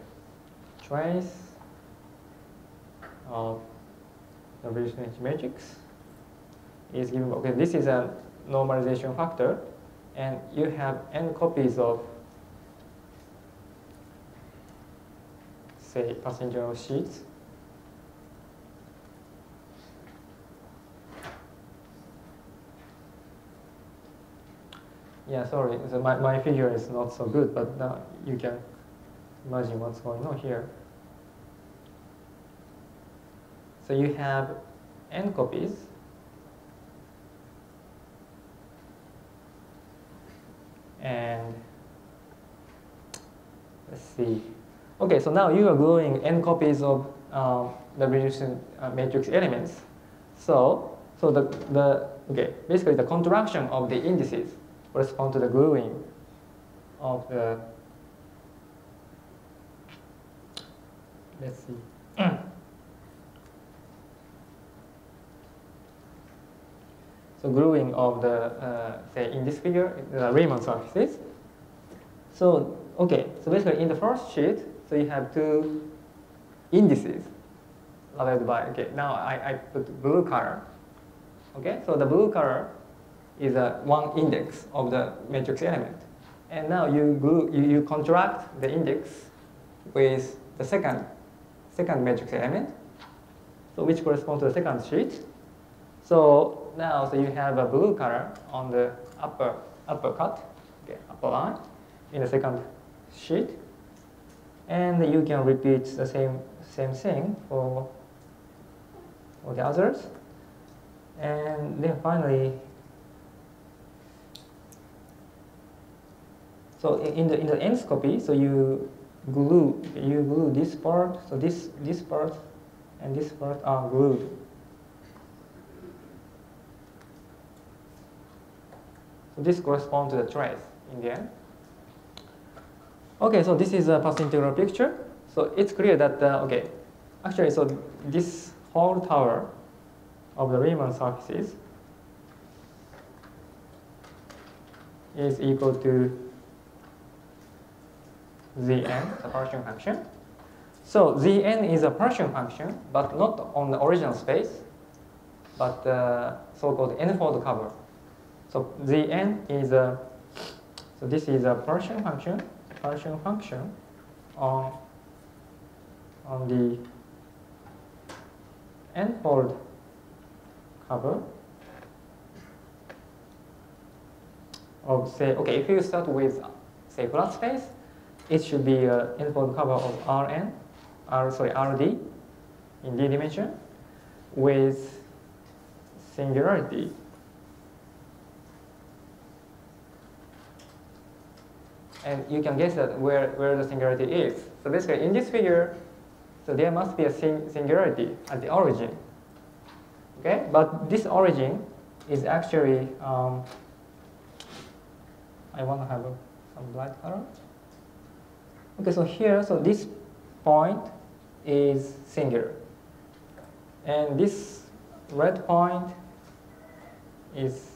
trace of the Wilson matrix is given. Okay, this is a normalization factor, and you have n copies of, say, path integral sheets. Yeah, sorry, so my figure is not so good, but now you can imagine what's going on here. So you have n copies, and let's see. Okay, so now you are gluing n copies of the reducing matrix elements. So basically the contraction of the indices correspond to the gluing of the, let's see. So gluing of the, say in this figure, the Riemann surfaces. So, okay, so basically in the first sheet, so you have two indices labeled by, okay, now I put blue color. Okay, so the blue color is one index of the matrix element. And now you contract the index with the second matrix element, so which corresponds to the second sheet. So now, so you have a blue color on the upper cut, okay, upper line in the second sheet, and you can repeat the same thing for the others, and then finally, so in the nth copy, so you glue this part, so this part and this part are glued. So this corresponds to the trace in the end. Okay, so this is a path integral picture. So it's clear that, okay, actually, so this whole tower of the Riemann surfaces is equal to Zn, the Partition function. So Zn is a partition function, but not on the original space, but so-called n-fold cover. So Zn is a, so this is a partition function on the n-fold cover of, say, okay, if you start with, say, flat space, it should be an n-fold cover of Rd in d dimension with singularity. And you can guess that where the singularity is. So basically, in this figure, so there must be a singularity at the origin. Okay, but this origin is actually, I want to have some light color. Okay, so here, so this point is singular, and this red point is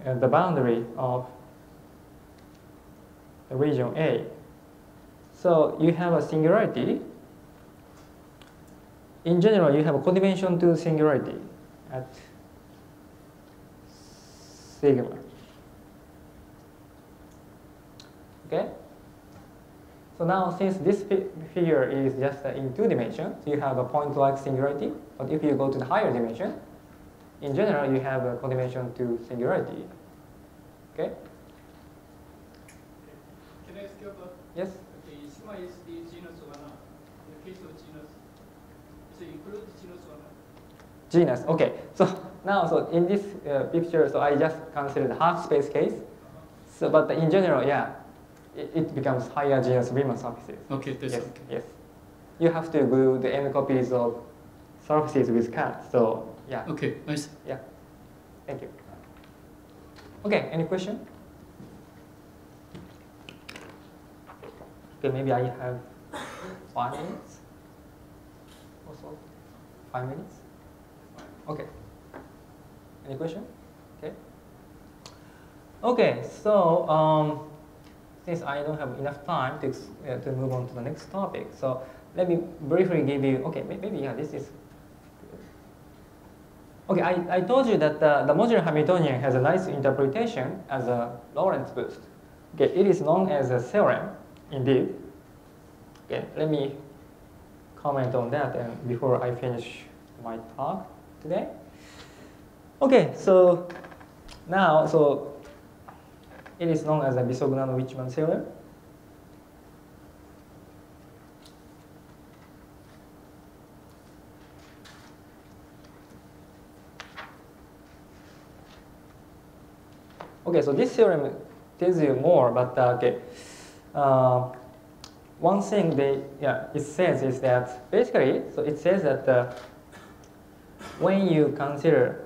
the boundary of the region A. So you have a singularity. In general, you have a codimension to singularity at sigma. Okay? So now, since this figure is just in 2 dimensions, you have a point-like singularity. But if you go to the higher dimension, in general, you have a codimension to singularity. Okay? Can I skip up? Yes? Okay, sigma is the genus or not? In the case of genus, so include genus or not? Genus, okay. So now, so in this picture, so I just considered the half space case. So, but in general, yeah, it becomes higher genus Riemann surfaces. Okay, that's yes, okay. Yes. You have to glue the n copies of surfaces with cat. So yeah. Okay, nice. Yeah. Thank you. Okay, any question? Okay, maybe I have 5 minutes. Also, 5 minutes. Okay. Any question? Okay. Okay, so since I don't have enough time to move on to the next topic, so let me briefly give you. Okay, maybe yeah, this is. Okay, I told you that the modular Hamiltonian has a nice interpretation as a Lorentz boost. Okay, it is known as a theorem, indeed. Okay, let me comment on that and before I finish my talk today. Okay, so now, so it is known as a Bisognan-Wichmann theorem. Okay, so this theorem tells you more, but okay. one thing it says is that basically, so it says that when you consider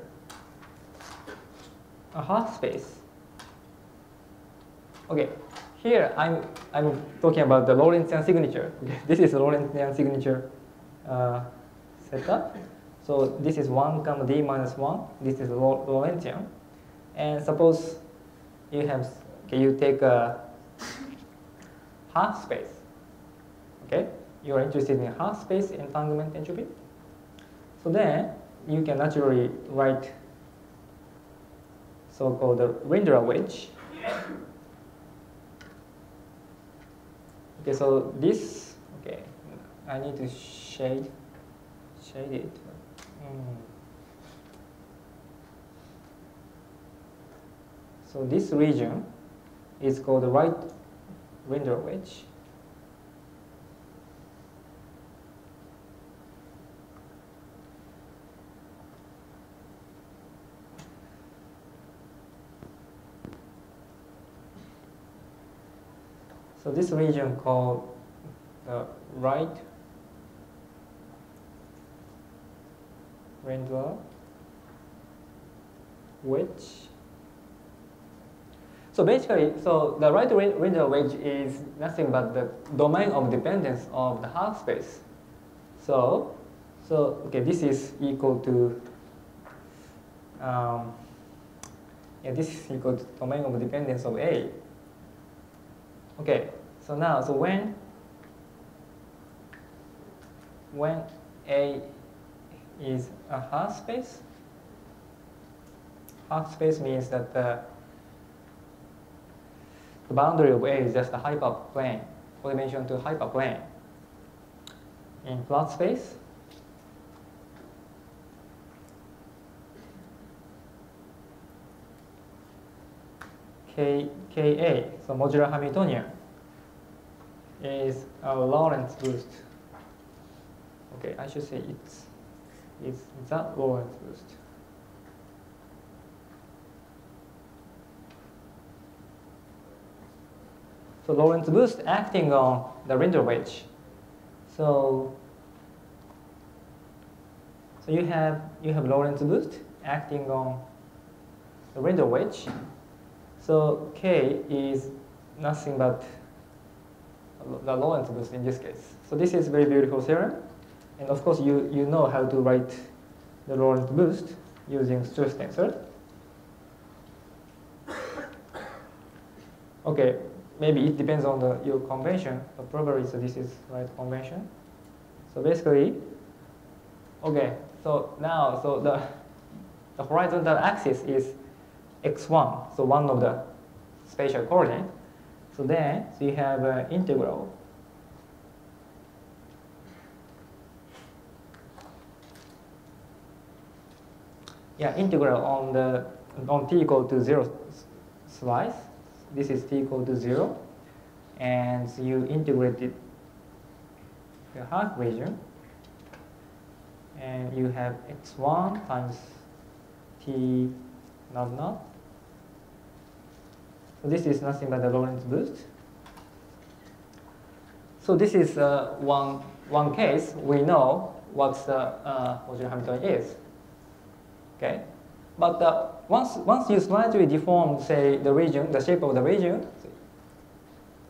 a half space, okay, here I'm talking about the Lorentzian signature. Okay, this is the Lorentzian signature setup. So this is 1 comma d minus 1. This is Lorentzian. And suppose you have, okay, you take a half space. Okay, you are interested in half space entanglement entropy. So then you can naturally write so-called the Rindler wedge. Okay, so this, okay, I need to shade it. So this region is called the right Rindler wedge. So this region called the right Rindler wedge. So basically, so the right Rindler wedge is nothing but the domain of dependence of the half space. So okay, this is equal to this is equal to domain of dependence of A. Okay, so now, so when A is a half space means that the boundary of A is just a hyperplane, 4-dimensional to hyperplane. In flat space, Ka, so modular Hamiltonian, is a Lorentz boost. Okay, I should say it's the Lorentz boost. So Lorentz boost acting on the Rindler wedge. So you have Lorentz boost acting on the Rindler wedge. So K is nothing but the Lorentz boost in this case. So this is a very beautiful theorem. And of course, you know how to write the Lorentz boost using stress tensor. Okay, maybe it depends on your convention, but probably so this is right convention. So basically, okay, so now, so the horizontal axis is x1, so one of the spatial coordinates. So then, so you have an integral integral on t equal to 0 slice. This is t equal to 0, and so you integrate it the half region, and you have x1 times t naught naught. So this is nothing but the Lorentz boost. So this is one case. We know what the modular Hamiltonian is. Okay, but once you slightly deform, say, the region, the shape of the region,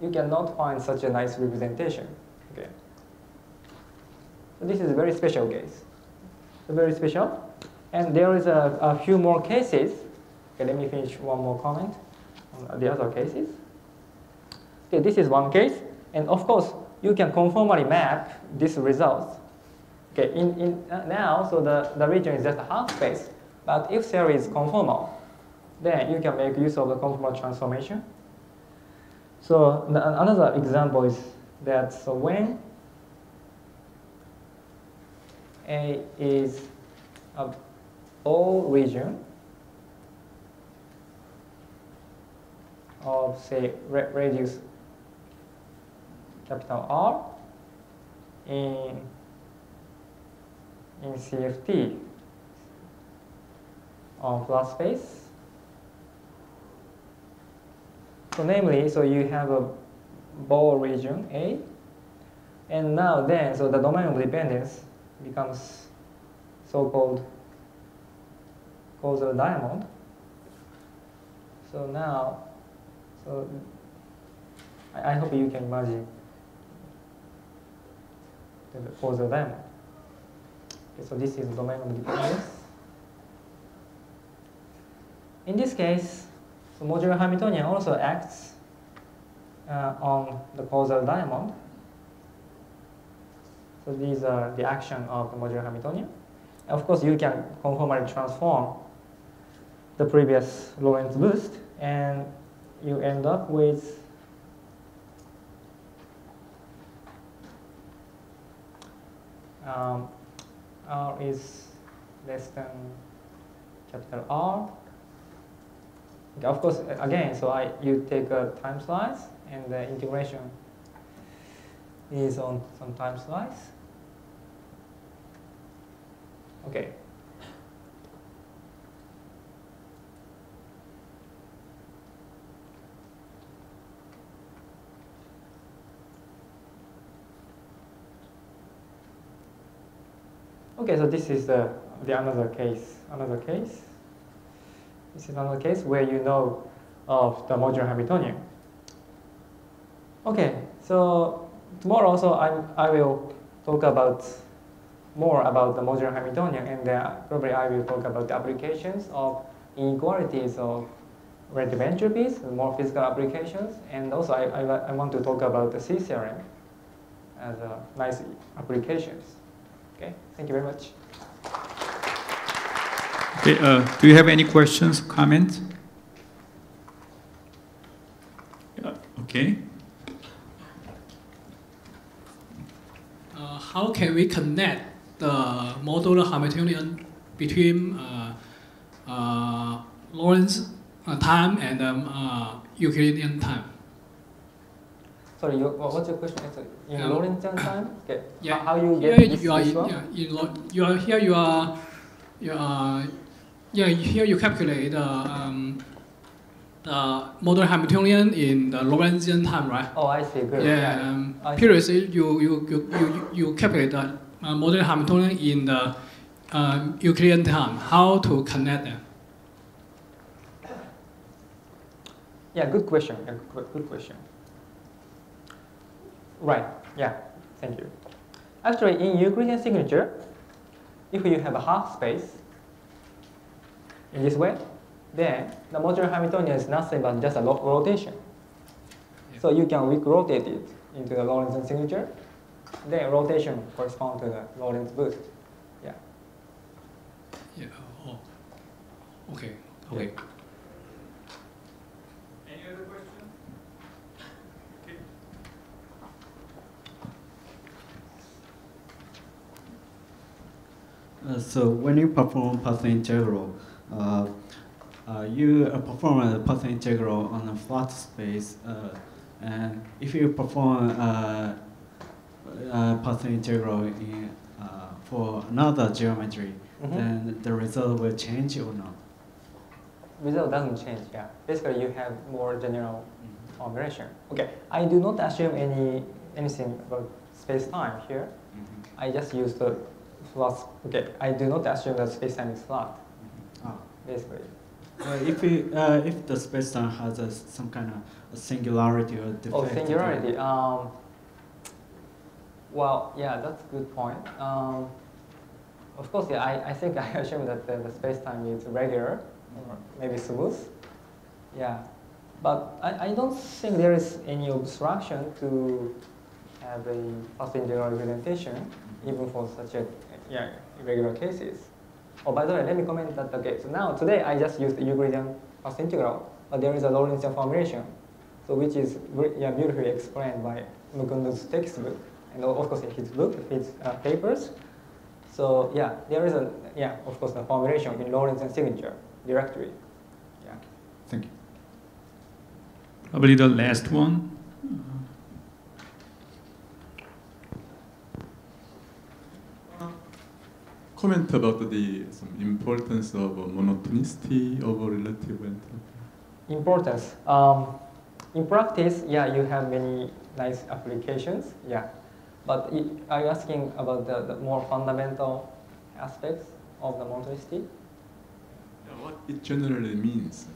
you cannot find such a nice representation. Okay, so this is a very special case. Very special, and there is a few more cases. Okay, let me finish one more comment on the other cases. Okay, this is one case, and of course you can conformally map these results. Okay, now, so the region is just a half space, but if theory is conformal, then you can make use of the conformal transformation. So another example is that, so when A is a all region of, say, radius capital R in CFT on flat space. So namely, so you have a ball region A. And now then, so the domain of dependence becomes so-called causal diamond. So now, so I hope you can imagine the causal diamond. Okay, so this is the domain of dependence. In this case, so modular Hamiltonian also acts on the causal diamond. So these are the action of the modular Hamiltonian. And of course, you can conformally transform the previous Lorentz boost, and you end up with R is less than capital R. Okay, of course, again, so you take a time slice, and the integration is on some time slice. Okay. Okay, so this is the another case. This is another case where you know of the modular Hamiltonian. Okay, so tomorrow also I will talk about more about the modular Hamiltonian, and probably I will talk about the applications of inequalities of relative entropies, more physical applications, and also I want to talk about the C theorem as nice applications. Okay, thank you very much. Okay, do you have any questions, comments? Yeah, okay. How can we connect the modular Hamiltonian between Lorentz time and Euclidean time? Sorry, what's your question? In Lorentzian time? Okay. Yeah. How you get this you here you calculate the modular Hamiltonian in the Lorentzian time, right? Oh, I see. Good. Yeah. Previously, you calculate the modular Hamiltonian in the Euclidean time. How to connect them? Yeah, good question. Good question. Right. Yeah. Thank you. Actually, in Euclidean signature, if you have a half space in this way, then the modular Hamiltonian is nothing but just a rotation. Yeah. So you can rotate it into the Lorentzian signature. Then rotation corresponds to the Lorentz boost. Yeah. Yeah. Oh. Okay. Okay. Yeah. So when you perform path integral, you perform a path integral on a flat space, and if you perform a path integral in, for another geometry, then the result will change or not? Result doesn't change. Yeah. Basically, you have more general formulation. Okay. I do not assume anything about space-time here. I just use the flat. Okay, I do not assume that space-time is flat. Basically. If the space-time has some kind of a singularity or defect. Oh, singularity. Well, yeah, that's a good point. Of course, yeah, I think I assume that the space-time is regular or maybe smooth. Yeah, but I don't think there is any obstruction to have a path integral representation, even for such a irregular cases. Oh, by the way, let me comment that, okay, so now today I just used the Euclidean path integral, but there is a Lorentzian formulation, so which is beautifully explained by Mukunda's textbook, and of course his book, his papers. So yeah, there is of course the formulation in Lorentzian signature directly. Yeah. Thank you. Probably the last one. Comment about some importance of monotonicity over relative entropy. Importance. In practice, yeah, you have many nice applications, yeah. But are you asking about the more fundamental aspects of the monotonicity? What it generally means.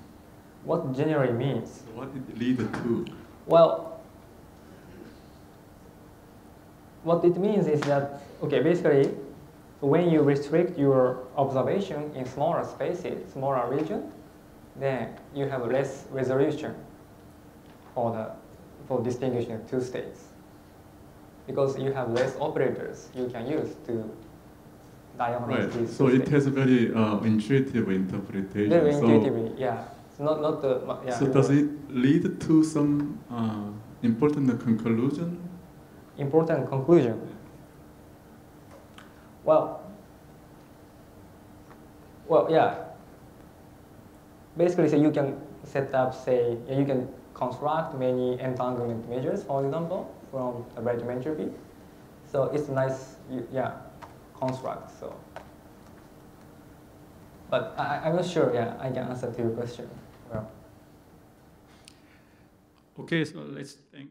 What generally means? So what it leads to? Well, what it means is that, okay, basically, when you restrict your observation in smaller spaces, smaller region, then you have less resolution for distinguishing two states. Because you have less operators you can use to diagnose these so two it states. has a very intuitive interpretation. Very intuitively, yeah. It's not the, yeah. So does it lead to some important conclusion? Important conclusion. Well, yeah. Basically, so you can set up, say, you can construct many entanglement measures, for example, from the random entropy. So it's a nice, construct. So, but I'm not sure. Yeah, I can answer to your question. Well. Okay, so let's thank.